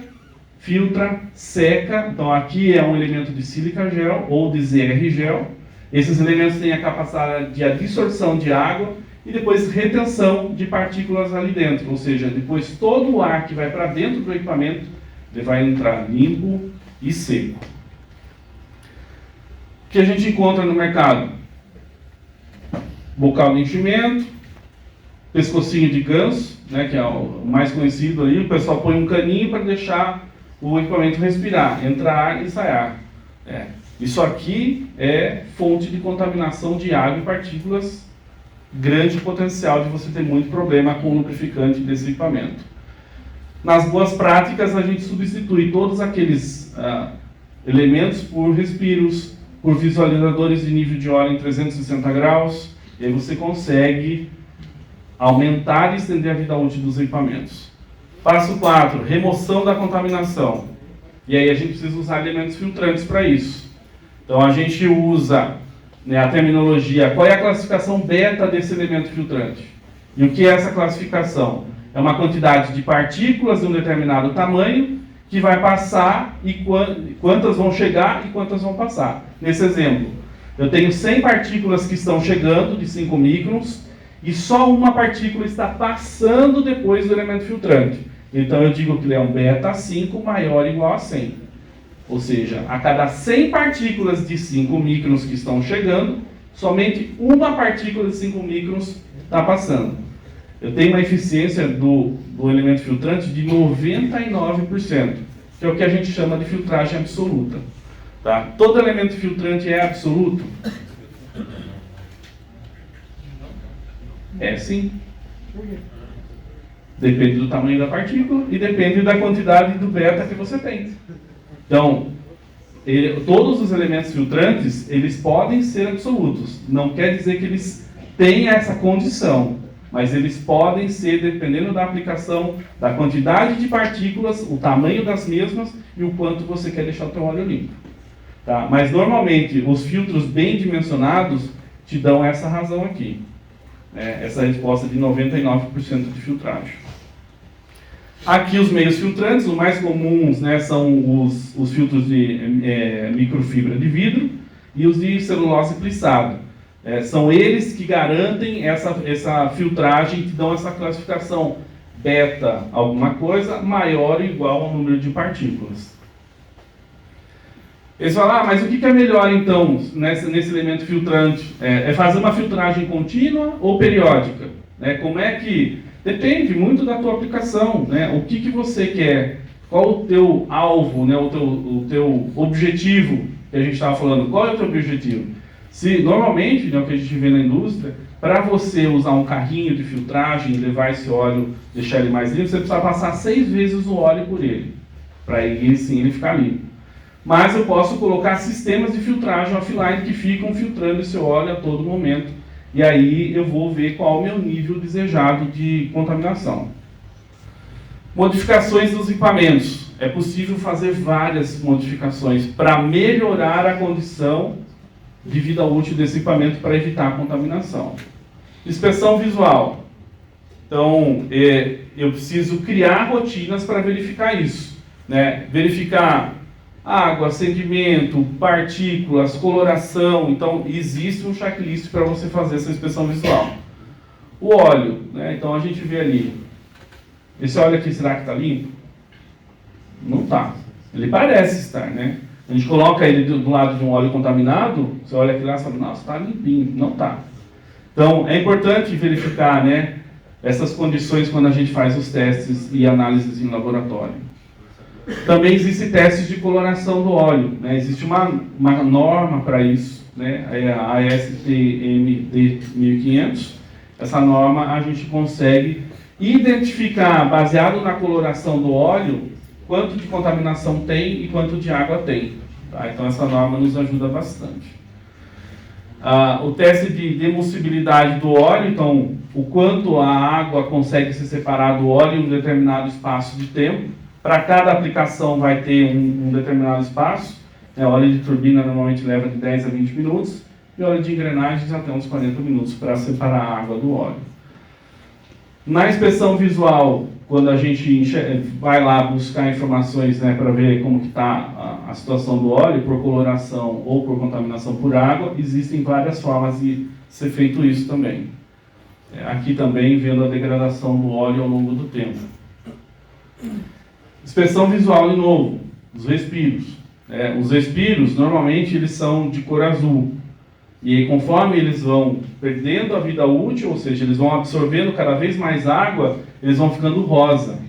filtra, seca. Então aqui é um elemento de sílica gel ou de ZR gel. Esses elementos têm a capacidade de absorção de água e depois retenção de partículas ali dentro, ou seja, depois todo o ar que vai para dentro do equipamento, ele vai entrar limpo e seco. O que a gente encontra no mercado? Bocal de enchimento, pescocinho de ganso, né, que é o mais conhecido aí, o pessoal põe um caninho para deixar o equipamento respirar, entrar ar e sair ar. Isso aqui é fonte de contaminação de água e partículas, grande potencial de você ter muito problema com o lubrificante desse equipamento. Nas boas práticas, a gente substitui todos aqueles elementos por respiros, por visualizadores de nível de óleo em 360 graus, e aí você consegue aumentar e estender a vida útil dos equipamentos. Passo 4, remoção da contaminação. E aí a gente precisa usar elementos filtrantes para isso. Então a gente usa, né, a terminologia, qual é a classificação beta desse elemento filtrante? E o que é essa classificação? É uma quantidade de partículas de um determinado tamanho que vai passar e quantas vão chegar e quantas vão passar. Nesse exemplo, eu tenho 100 partículas que estão chegando de 5 microns e só uma partícula está passando depois do elemento filtrante. Então eu digo que ele é um beta 5 maior ou igual a 100. Ou seja, a cada 100 partículas de 5 microns que estão chegando, somente uma partícula de 5 microns está passando. Eu tenho uma eficiência do elemento filtrante de 99%, que é o que a gente chama de filtragem absoluta. Tá? Todo elemento filtrante é absoluto? É sim. Depende do tamanho da partícula e depende da quantidade do beta que você tem. Então, todos os elementos filtrantes, eles podem ser absolutos. Não quer dizer que eles têm essa condição, mas eles podem ser, dependendo da aplicação, da quantidade de partículas, o tamanho das mesmas e o quanto você quer deixar o teu óleo limpo. Tá? Mas, normalmente, os filtros bem dimensionados te dão essa razão aqui. Essa resposta de 99% de filtragem. Aqui os meios filtrantes, os mais comuns, né, são os filtros de microfibra de vidro e os de celulose plissado. São eles que garantem essa filtragem, que dão essa classificação beta alguma coisa maior ou igual ao número de partículas. Eles falam, mas o que é melhor então nesse elemento filtrante? É fazer uma filtragem contínua ou periódica? Como é que... Depende muito da tua aplicação, né? O que você quer? Qual o teu alvo, né? o teu objetivo que a gente estava falando? Qual é o teu objetivo? Normalmente, né, o que a gente vê na indústria, para você usar um carrinho de filtragem, levar esse óleo, deixar ele mais limpo, você precisa passar 6 vezes o óleo por ele, para ele sim ele ficar limpo. Mas eu posso colocar sistemas de filtragem offline que ficam filtrando esse óleo a todo momento. E aí eu vou ver qual é o meu nível desejado de contaminação. Modificações dos equipamentos. É possível fazer várias modificações para melhorar a condição de vida útil desse equipamento para evitar a contaminação. Inspeção visual. Então, eu preciso criar rotinas para verificar isso. Né? Verificar água, sedimento, partículas, coloração. Então, existe um checklist para você fazer essa inspeção visual. O óleo, né? Então a gente vê ali. Esse óleo aqui, será que está limpo? Não está. Ele parece estar, né? A gente coloca ele do lado de um óleo contaminado, você olha aqui lá e fala, nossa, está limpinho. Não está. Então, é importante verificar, né, essas condições quando a gente faz os testes e análises em laboratório. Também existe testes de coloração do óleo, né? Existe uma norma para isso, né? É a ASTM D1500. Essa norma a gente consegue identificar, baseado na coloração do óleo, quanto de contaminação tem e quanto de água tem. Tá? Então essa norma nos ajuda bastante. O teste de demussibilidade do óleo, então o quanto a água consegue se separar do óleo em um determinado espaço de tempo. Para cada aplicação vai ter um determinado espaço. Óleo de turbina normalmente leva de 10 a 20 minutos e óleo de engrenagem até uns 40 minutos para separar a água do óleo. Na inspeção visual, quando a gente vai lá buscar informações, né, para ver como que está a situação do óleo, por coloração ou por contaminação por água, existem várias formas de ser feito isso também. Aqui também vendo a degradação do óleo ao longo do tempo. Inspeção visual de novo, os respiros. Os respiros, normalmente, eles são de cor azul. E aí, conforme eles vão perdendo a vida útil, ou seja, eles vão absorvendo cada vez mais água, eles vão ficando rosa.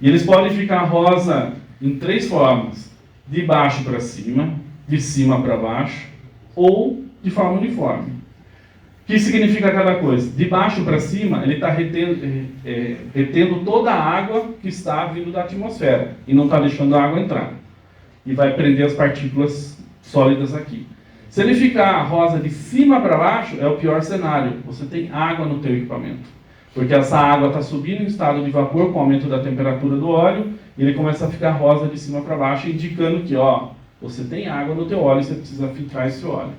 E eles podem ficar rosa em 3 formas: de baixo para cima, de cima para baixo, ou de forma uniforme. O que significa cada coisa? De baixo para cima, ele está retendo toda a água que está vindo da atmosfera e não está deixando a água entrar. E vai prender as partículas sólidas aqui. Se ele ficar rosa de cima para baixo, é o pior cenário. Você tem água no teu equipamento. Porque essa água está subindo em estado de vapor com o aumento da temperatura do óleo, e ele começa a ficar rosa de cima para baixo, indicando que você tem água no teu óleo e você precisa filtrar esse óleo.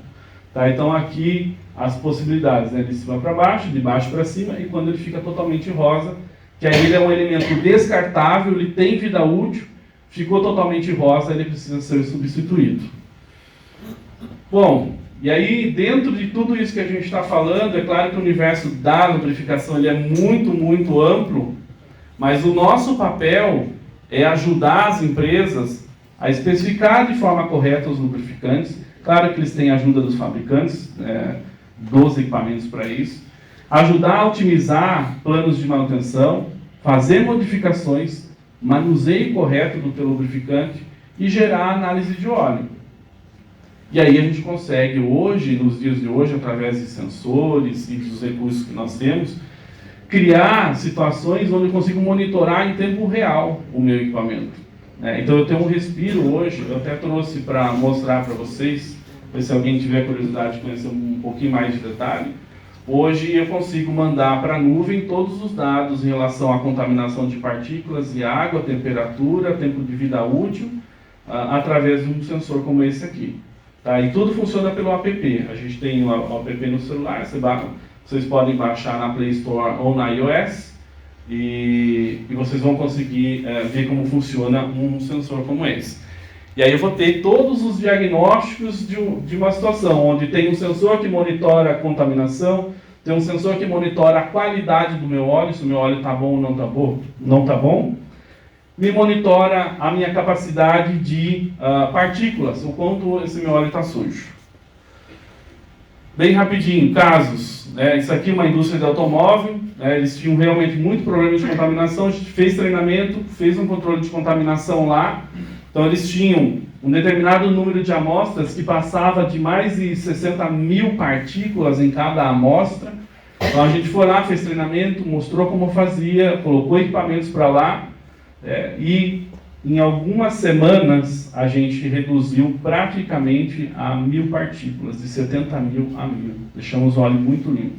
Tá? Então aqui as possibilidades, né? De cima para baixo, de baixo para cima, e quando ele fica totalmente rosa, que aí ele é um elemento descartável, ele tem vida útil, ficou totalmente rosa, ele precisa ser substituído. Bom, e aí dentro de tudo isso que a gente está falando, é claro que o universo da lubrificação ele é muito, muito amplo, mas o nosso papel é ajudar as empresas a especificar de forma correta os lubrificantes. Claro que eles têm a ajuda dos fabricantes, dos equipamentos para isso. Ajudar a otimizar planos de manutenção, fazer modificações, manuseio correto do teu lubrificante e gerar análise de óleo. E aí a gente consegue hoje, nos dias de hoje, através de sensores e dos recursos que nós temos, criar situações onde eu consigo monitorar em tempo real o meu equipamento. Então eu tenho um respiro hoje, eu até trouxe para mostrar para vocês, se alguém tiver curiosidade de conhecer um pouquinho mais de detalhe. Hoje eu consigo mandar para a nuvem todos os dados em relação à contaminação de partículas e água, temperatura, tempo de vida útil, através de um sensor como esse aqui. Tá? E tudo funciona pelo app. A gente tem o app no celular, vocês podem baixar na Play Store ou na iOS e vocês vão conseguir ver como funciona um sensor como esse. E aí eu vou ter todos os diagnósticos de uma situação, onde tem um sensor que monitora a contaminação, tem um sensor que monitora a qualidade do meu óleo, se o meu óleo está bom ou não está bom, me monitora a minha capacidade de partículas, o quanto esse meu óleo está sujo. Bem rapidinho, casos. Isso aqui é uma indústria de automóvel, eles tinham realmente muito problema de contaminação, a gente fez treinamento, fez um controle de contaminação lá. Então eles tinham um determinado número de amostras que passava de mais de 60 mil partículas em cada amostra. Então a gente foi lá, fez treinamento, mostrou como fazia, colocou equipamentos para lá, e em algumas semanas a gente reduziu praticamente a 1.000 partículas, de 70 mil a 1.000. Deixamos o óleo muito limpo.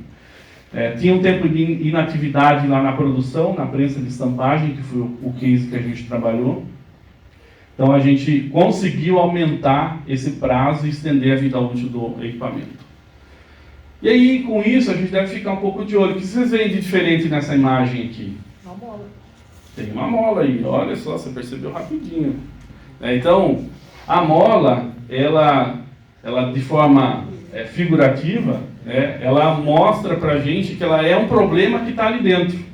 Tinha um tempo de inatividade lá na produção, na prensa de estampagem, que foi o case que a gente trabalhou. Então a gente conseguiu aumentar esse prazo e estender a vida útil do equipamento. E aí, com isso, a gente deve ficar um pouco de olho. O que vocês veem de diferente nessa imagem aqui? Uma mola. Tem uma mola aí, olha só, você percebeu rapidinho. Então, a mola, ela de forma figurativa, ela mostra pra gente que ela é um problema que está ali dentro.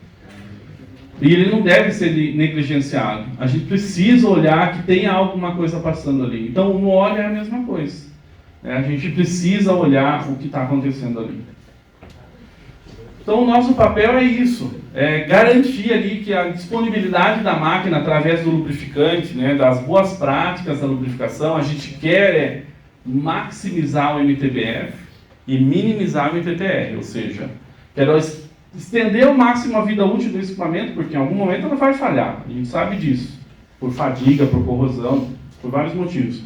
E ele não deve ser negligenciado. A gente precisa olhar que tem alguma coisa passando ali. Então, no óleo é a mesma coisa. A gente precisa olhar o que está acontecendo ali. Então o nosso papel é isso, é garantir ali que a disponibilidade da máquina através do lubrificante, né, das boas práticas da lubrificação, a gente quer maximizar o MTBF e minimizar o MTTR, ou seja, quero estender ao máximo a vida útil do equipamento, porque em algum momento ela vai falhar, a gente sabe disso, por fadiga, por corrosão, por vários motivos.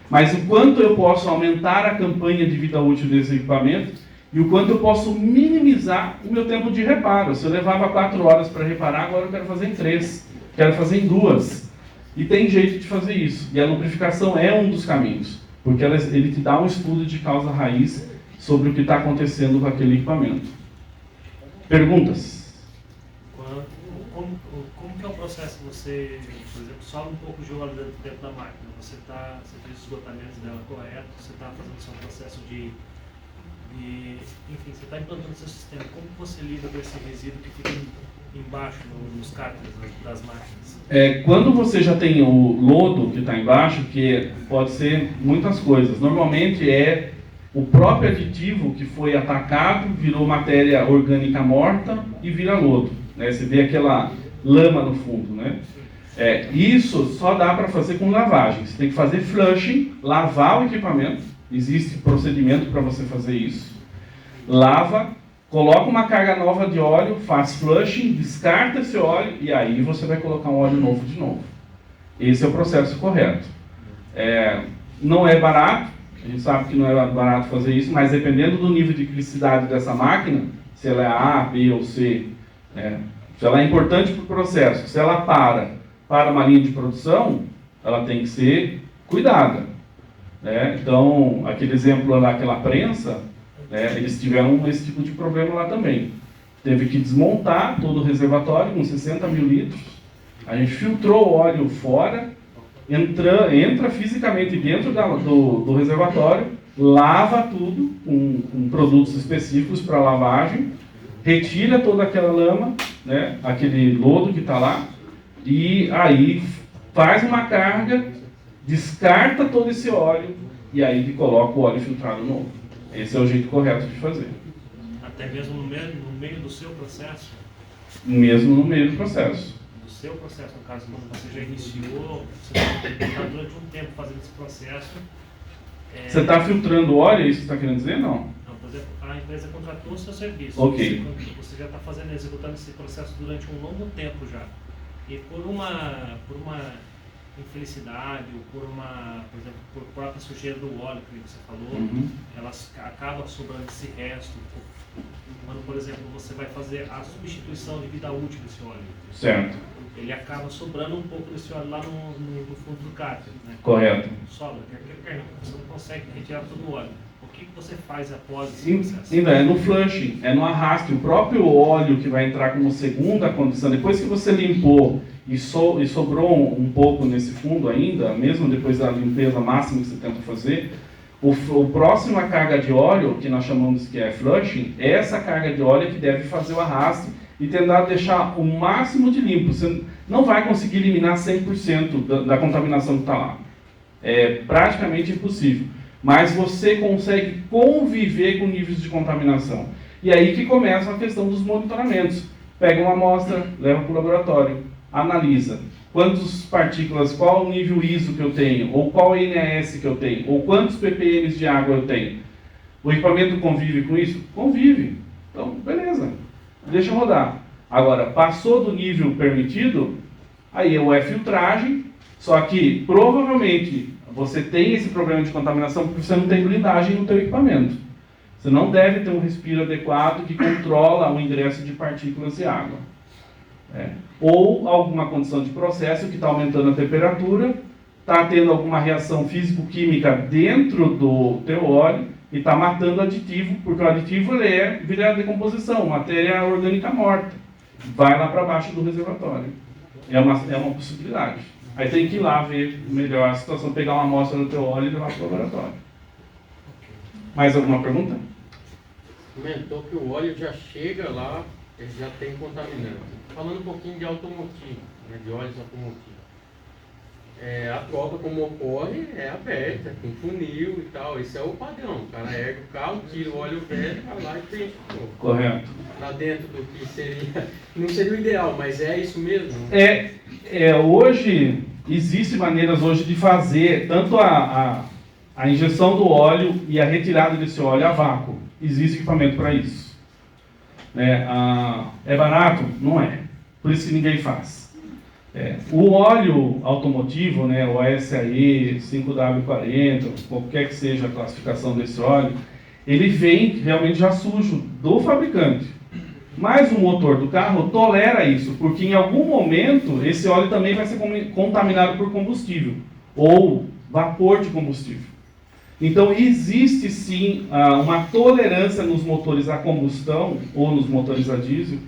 Mas o quanto eu posso aumentar a campanha de vida útil desse equipamento e o quanto eu posso minimizar o meu tempo de reparo. Se eu levava 4 horas para reparar, agora eu quero fazer em 3, quero fazer em 2. E tem jeito de fazer isso. E a lubrificação é um dos caminhos, porque ele te dá um estudo de causa raiz sobre o que está acontecendo com aquele equipamento. Perguntas? Como que é o processo? Você, por exemplo, sobe um pouco de óleo dentro da máquina, você fez os esgotamentos dela correto, você está fazendo o seu processo enfim, você está implantando o seu sistema. Como você lida com esse resíduo que fica embaixo nos cárteres das máquinas? Quando você já tem o lodo que está embaixo, que pode ser muitas coisas. Normalmente é o próprio aditivo que foi atacado, virou matéria orgânica morta e vira lodo. Né? Você vê aquela lama no fundo. Né? Isso só dá para fazer com lavagem. Você tem que fazer flushing, lavar o equipamento. Existe procedimento para você fazer isso. Lava, coloca uma carga nova de óleo, faz flushing, descarta esse óleo e aí você vai colocar um óleo novo de novo. Esse é o processo correto. Não é barato, a gente sabe que não é barato fazer isso, mas dependendo do nível de criticidade dessa máquina, se ela é A, B ou C, se ela é importante para o processo, se ela para uma linha de produção, ela tem que ser cuidada. Então, aquele exemplo lá, aquela prensa, eles tiveram esse tipo de problema lá também. Teve que desmontar todo o reservatório com 60 mil litros. A gente filtrou o óleo fora, entra fisicamente dentro do reservatório, lava tudo com produtos específicos para lavagem, retira toda aquela lama, aquele lodo que está lá, e aí faz uma carga, descarta todo esse óleo e aí ele coloca o óleo filtrado novo. Esse é o jeito correto de fazer. Até mesmo no meio do seu processo? Mesmo no meio do processo. Do seu processo, no caso, quando você já iniciou, você está durante um tempo fazendo esse processo. Você está filtrando óleo, é isso que você está querendo dizer? Não. Não, por exemplo, a empresa contratou o seu serviço. Ok. Você já está executando esse processo durante um longo tempo já. E por uma infelicidade ou por exemplo, por própria sujeira do óleo que você falou, ela acaba sobrando esse resto. Quando, por exemplo, você vai fazer a substituição de vida útil desse óleo, Certo. ele acaba sobrando um pouco desse óleo lá no fundo do cárter. Né? Correto. Sobra, você não consegue retirar todo o óleo. O que você faz após esse processo? Então, é no flushing, é no arraste. O próprio óleo que vai entrar como segunda condição, depois que você limpou e sobrou um pouco nesse fundo ainda, mesmo depois da limpeza máxima que você tenta fazer, o próxima carga de óleo, que nós chamamos que é flushing, é essa carga de óleo que deve fazer o arraste e tentar deixar o máximo de limpo. Você não vai conseguir eliminar 100% da contaminação que está lá. É praticamente impossível. Mas você consegue conviver com níveis de contaminação. E aí que começa a questão dos monitoramentos. Pega uma amostra, leva para o laboratório, analisa. Quantas partículas, qual o nível ISO que eu tenho, ou qual INS que eu tenho, ou quantos ppm de água eu tenho. O equipamento convive com isso? Convive. Então, beleza. Deixa rodar. Agora, passou do nível permitido, aí é filtragem, só que provavelmente você tem esse problema de contaminação porque você não tem blindagem no teu equipamento. Você não deve ter um respiro adequado que controla o ingresso de partículas de água. Ou alguma condição de processo que está aumentando a temperatura, está tendo alguma reação físico-química dentro do teu óleo e está matando o aditivo, porque o aditivo vira decomposição, matéria orgânica morta. Vai lá para baixo do reservatório. É uma possibilidade. Aí tem que ir lá ver melhor a situação, pegar uma amostra do teu óleo e levar para o laboratório. Mais alguma pergunta? Comentou que o óleo já chega lá, ele já tem contaminante. Falando um pouquinho de automotivo, de óleos automotivos. a troca, como ocorre, é aberta, com funil e tal. Esse é o padrão. O cara ergue o carro, tira o óleo velho, vai lá e preenche de novo. Correto. Tá dentro do que seria, não seria o ideal, mas é isso mesmo. Hoje, existem maneiras hoje de fazer tanto a injeção do óleo e a retirada desse óleo a vácuo. Existe equipamento para isso. É barato? Não é. Por isso que ninguém faz. O óleo automotivo, o ASAE, 5W40, qualquer que seja a classificação desse óleo, ele vem realmente já sujo do fabricante. Mas o motor do carro tolera isso, porque em algum momento esse óleo também vai ser contaminado por combustível, ou vapor de combustível. Então existe sim uma tolerância nos motores a combustão, ou nos motores a diesel,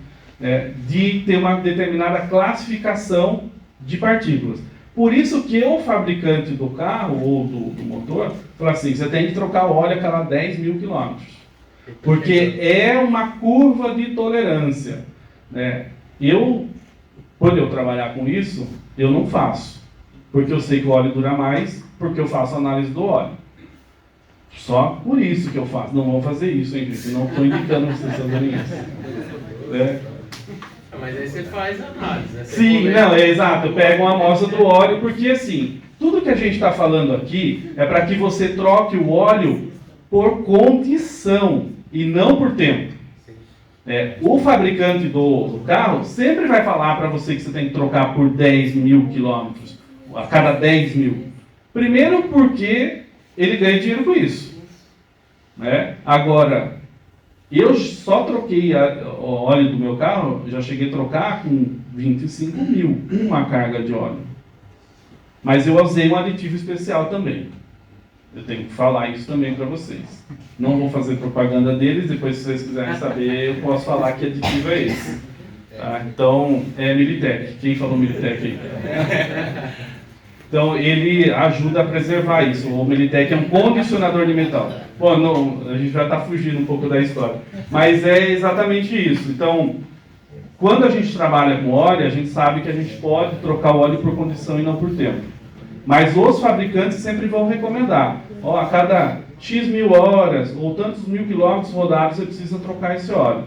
de ter uma determinada classificação de partículas. Por isso que o fabricante do carro ou do motor fala assim, você tem que trocar o óleo a cada 10 mil quilômetros. Porque é uma curva de tolerância. Quando eu trabalhar com isso, eu não faço. Porque eu sei que o óleo dura mais, porque eu faço análise do óleo. Só por isso que eu faço. Não vou fazer isso, hein, gente? Não estou indicando vocês fazerem isso. Mas aí você faz análise, né? Sim, exato. Eu pego uma amostra do óleo, porque assim, tudo que a gente está falando aqui é para que você troque o óleo por condição e não por tempo. O fabricante do carro sempre vai falar para você que você tem que trocar por 10 mil quilômetros, a cada 10 mil. Primeiro porque ele ganha dinheiro com isso. Agora, eu só troquei o óleo do meu carro, já cheguei a trocar com 25 mil, uma carga de óleo. Mas eu usei um aditivo especial também. Eu tenho que falar isso também para vocês. Não vou fazer propaganda deles, depois se vocês quiserem saber, eu posso falar que aditivo é esse. Tá? Então, é Militec. Quem falou Militec aí? Então, ele ajuda a preservar isso. O Militec é um condicionador de metal. Bom, não, a gente já está fugindo um pouco da história. Mas é exatamente isso. Então, quando a gente trabalha com óleo, a gente sabe que a gente pode trocar o óleo por condição e não por tempo. Mas os fabricantes sempre vão recomendar. A cada X mil horas ou tantos mil quilômetros rodados, você precisa trocar esse óleo.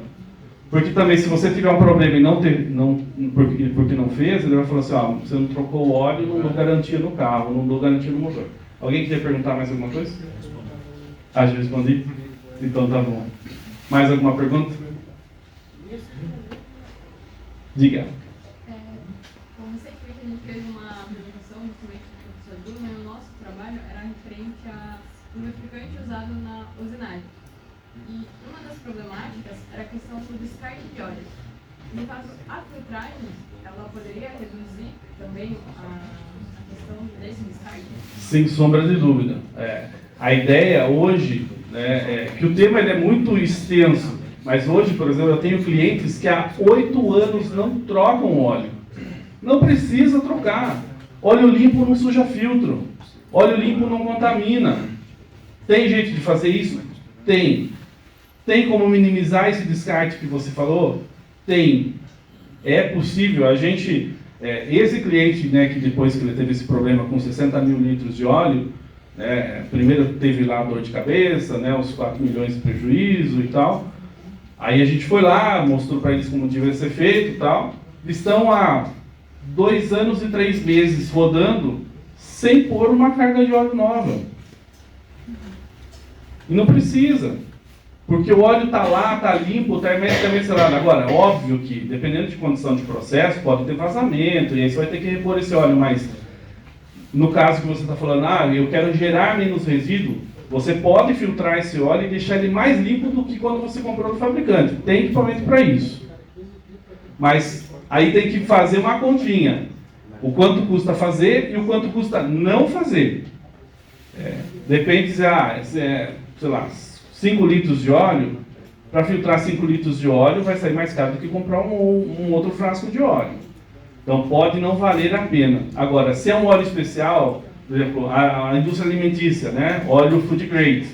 Porque também, se você tiver um problema e porque não fez, ele vai falar assim, você não trocou o óleo, não dou garantia no carro, não dou garantia no motor. Alguém queria perguntar mais alguma coisa? Já respondi? Então tá bom. Mais alguma pergunta? Diga. Como recentemente a gente fez uma apresentação, justamente do professor Bruno, e o nosso trabalho era referente a um lubrificante usado na usinagem. E uma das problemáticas era a questão do descarte de óleo. No caso, a filtragem, ela poderia reduzir também a questão desse descarte? Sem sombra de dúvida. A ideia hoje, que o tema ele é muito extenso, mas hoje, por exemplo, eu tenho clientes que há 8 anos não trocam óleo. Não precisa trocar. Óleo limpo não suja filtro. Óleo limpo não contamina. Tem jeito de fazer isso? Tem. Tem como minimizar esse descarte que você falou? Tem. É possível. A gente, esse cliente, que depois que ele teve esse problema com 60 mil litros de óleo, primeiro teve lá dor de cabeça, uns 4 milhões de prejuízo e tal. Aí a gente foi lá, mostrou para eles como devia ser feito e tal. Eles estão há 2 anos e 3 meses rodando sem pôr uma carga de óleo nova. E não precisa. Porque o óleo está lá, está limpo, está hermeticamente selado. Agora, óbvio que, dependendo de condição de processo, pode ter vazamento, e aí você vai ter que repor esse óleo, mas no caso que você está falando, eu quero gerar menos resíduo, você pode filtrar esse óleo e deixar ele mais limpo do que quando você comprou do fabricante. Tem equipamento para isso. Mas aí tem que fazer uma continha. O quanto custa fazer e o quanto custa não fazer. Depende se, sei lá, 5 litros de óleo, para filtrar 5 litros de óleo vai sair mais caro do que comprar um outro frasco de óleo. Então pode não valer a pena. Agora, se é um óleo especial, por exemplo, a indústria alimentícia, óleo food grade,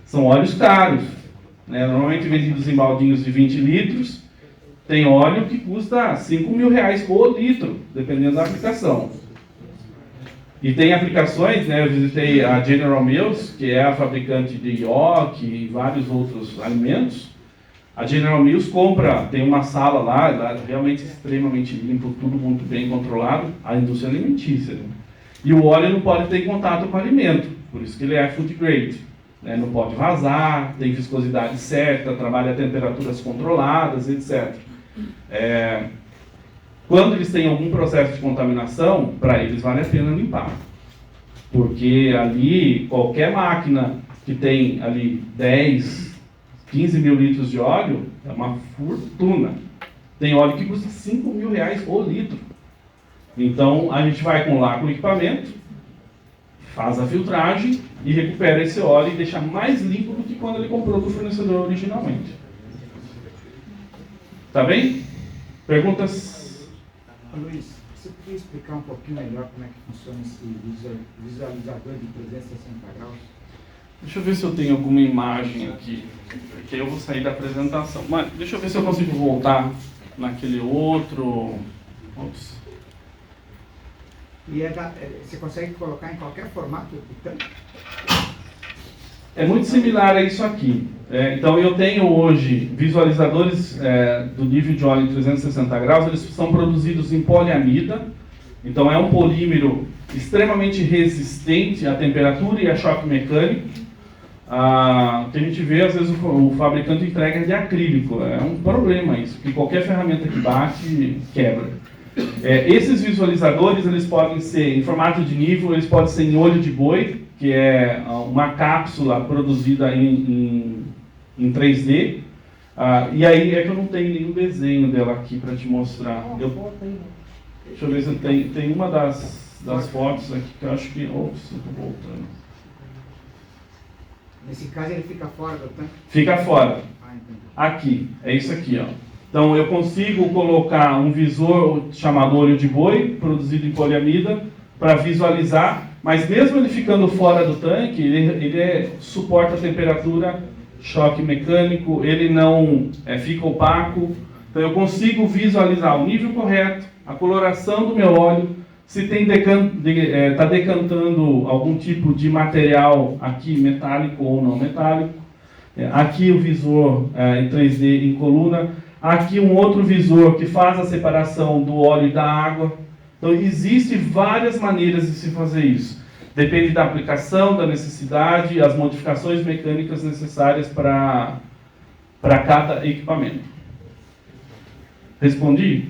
são óleos caros. Normalmente vendidos em baldinhos de 20 litros, tem óleo que custa R$5.000 por litro, dependendo da aplicação. E tem aplicações, né? Eu visitei a General Mills, que é a fabricante de nhoque e vários outros alimentos. A General Mills compra, tem uma sala lá realmente extremamente limpo, tudo muito bem controlado, a indústria alimentícia. Né? E o óleo não pode ter contato com o alimento, por isso que ele é food grade. Né? Não pode vazar, tem viscosidade certa, trabalha a temperaturas controladas, etc. Quando eles têm algum processo de contaminação, para eles vale a pena limpar. Porque ali, qualquer máquina que tem ali 10, 15 mil litros de óleo, é uma fortuna. Tem óleo que custa 5 mil reais o litro. Então, a gente vai lá com o equipamento, faz a filtragem e recupera esse óleo e deixa mais limpo do que quando ele comprou do fornecedor originalmente. Tá bem? Perguntas? Luiz, você poderia explicar um pouquinho melhor como é que funciona esse visualizador de 360 graus? Deixa eu ver se eu tenho alguma imagem aqui, porque eu vou sair da apresentação. Mas deixa eu ver se eu consigo voltar naquele outro. Ops. E você consegue colocar em qualquer formato de tanque? É muito similar a isso aqui. Então eu tenho hoje visualizadores do nível de óleo em 360 graus, eles são produzidos em poliamida, então é um polímero extremamente resistente à temperatura e a choque mecânico. Que a gente vê, às vezes o fabricante entrega de acrílico, é um problema isso, porque qualquer ferramenta que bate, quebra. Esses visualizadores, eles podem ser em formato de nível, eles podem ser em olho de boi, que é uma cápsula produzida em 3D, e aí é que eu não tenho nenhum desenho dela aqui para te mostrar. Deixa eu ver se tem uma das fotos aqui que eu acho que... Ops, estou voltando. Nesse caso ele fica fora do tanque? Fica fora. Entendi. Aqui, é isso aqui, ó. Então eu consigo colocar um visor chamado olho de boi, produzido em poliamida, para visualizar, mas mesmo ele ficando fora do tanque, ele suporta a temperatura, choque mecânico, ele não fica opaco. Então eu consigo visualizar o nível correto, a coloração do meu óleo, se está decantando algum tipo de material aqui, metálico ou não metálico. Aqui o visor em 3D em coluna. Aqui um outro visor que faz a separação do óleo e da água. Então existem várias maneiras de se fazer isso. Depende da aplicação, da necessidade, as modificações mecânicas necessárias para cada equipamento. Respondi?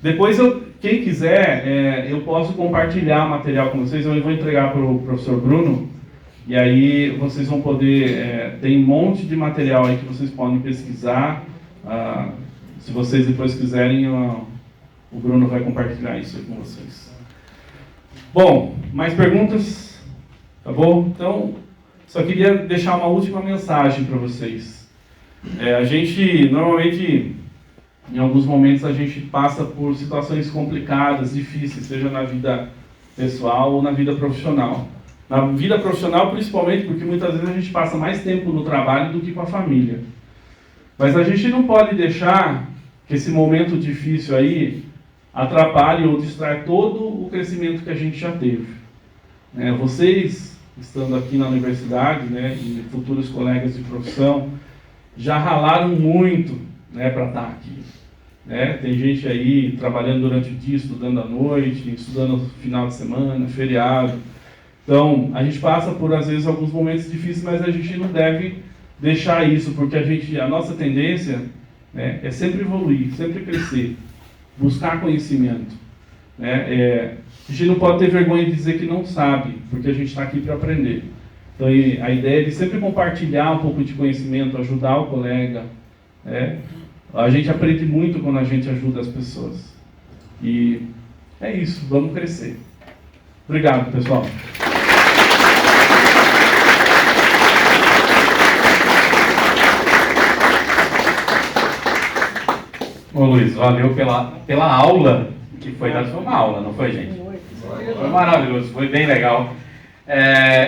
Depois, quem quiser, eu posso compartilhar material com vocês. Eu vou entregar para o professor Bruno. E aí vocês vão poder... tem um monte de material aí que vocês podem pesquisar. Se vocês depois quiserem, o Bruno vai compartilhar isso aí com vocês. Bom, mais perguntas? Tá bom? Então, só queria deixar uma última mensagem para vocês. A gente, normalmente... Em alguns momentos a gente passa por situações complicadas, difíceis, seja na vida pessoal ou na vida profissional. Na vida profissional, principalmente, porque muitas vezes a gente passa mais tempo no trabalho do que com a família. Mas a gente não pode deixar que esse momento difícil aí atrapalhe ou distraia todo o crescimento que a gente já teve. Vocês, estando aqui na universidade, e futuros colegas de profissão, já ralaram muito para estar aqui. Tem gente aí trabalhando durante o dia, estudando à noite, estudando no final de semana, feriado. Então, a gente passa por, às vezes, alguns momentos difíceis, mas a gente não deve deixar isso, porque a nossa tendência é sempre evoluir, sempre crescer, buscar conhecimento. A gente não pode ter vergonha de dizer que não sabe, porque a gente está aqui para aprender. Então, a ideia é de sempre compartilhar um pouco de conhecimento, ajudar o colega. A gente aprende muito quando a gente ajuda as pessoas. E é isso, vamos crescer. Obrigado, pessoal. Ô Luiz, valeu pela aula que foi dada. Foi uma aula, não foi, gente? Foi maravilhoso, foi bem legal.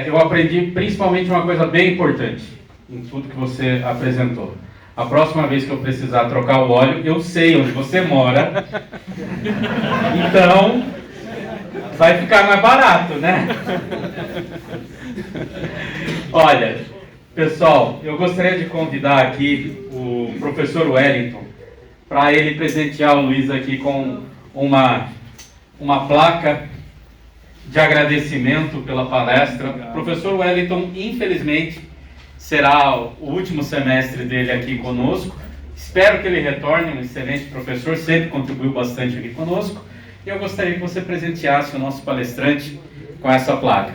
Eu aprendi principalmente uma coisa bem importante em tudo que você apresentou. A próxima vez que eu precisar trocar o óleo, eu sei onde você mora. Então, vai ficar mais barato, né? Olha, pessoal, eu gostaria de convidar aqui o professor Wellington para ele presentear o Luiz aqui com uma placa de agradecimento pela palestra. O professor Wellington, infelizmente, será o último semestre dele aqui conosco. Espero que ele retorne, um excelente professor, sempre contribuiu bastante aqui conosco. E eu gostaria que você presenteasse o nosso palestrante com essa placa.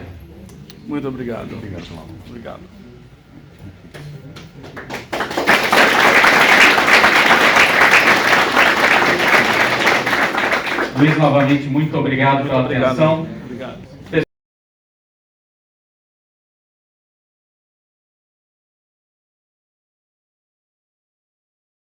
Muito obrigado. Obrigado. Luiz, novamente, muito obrigado pela atenção. Obrigado.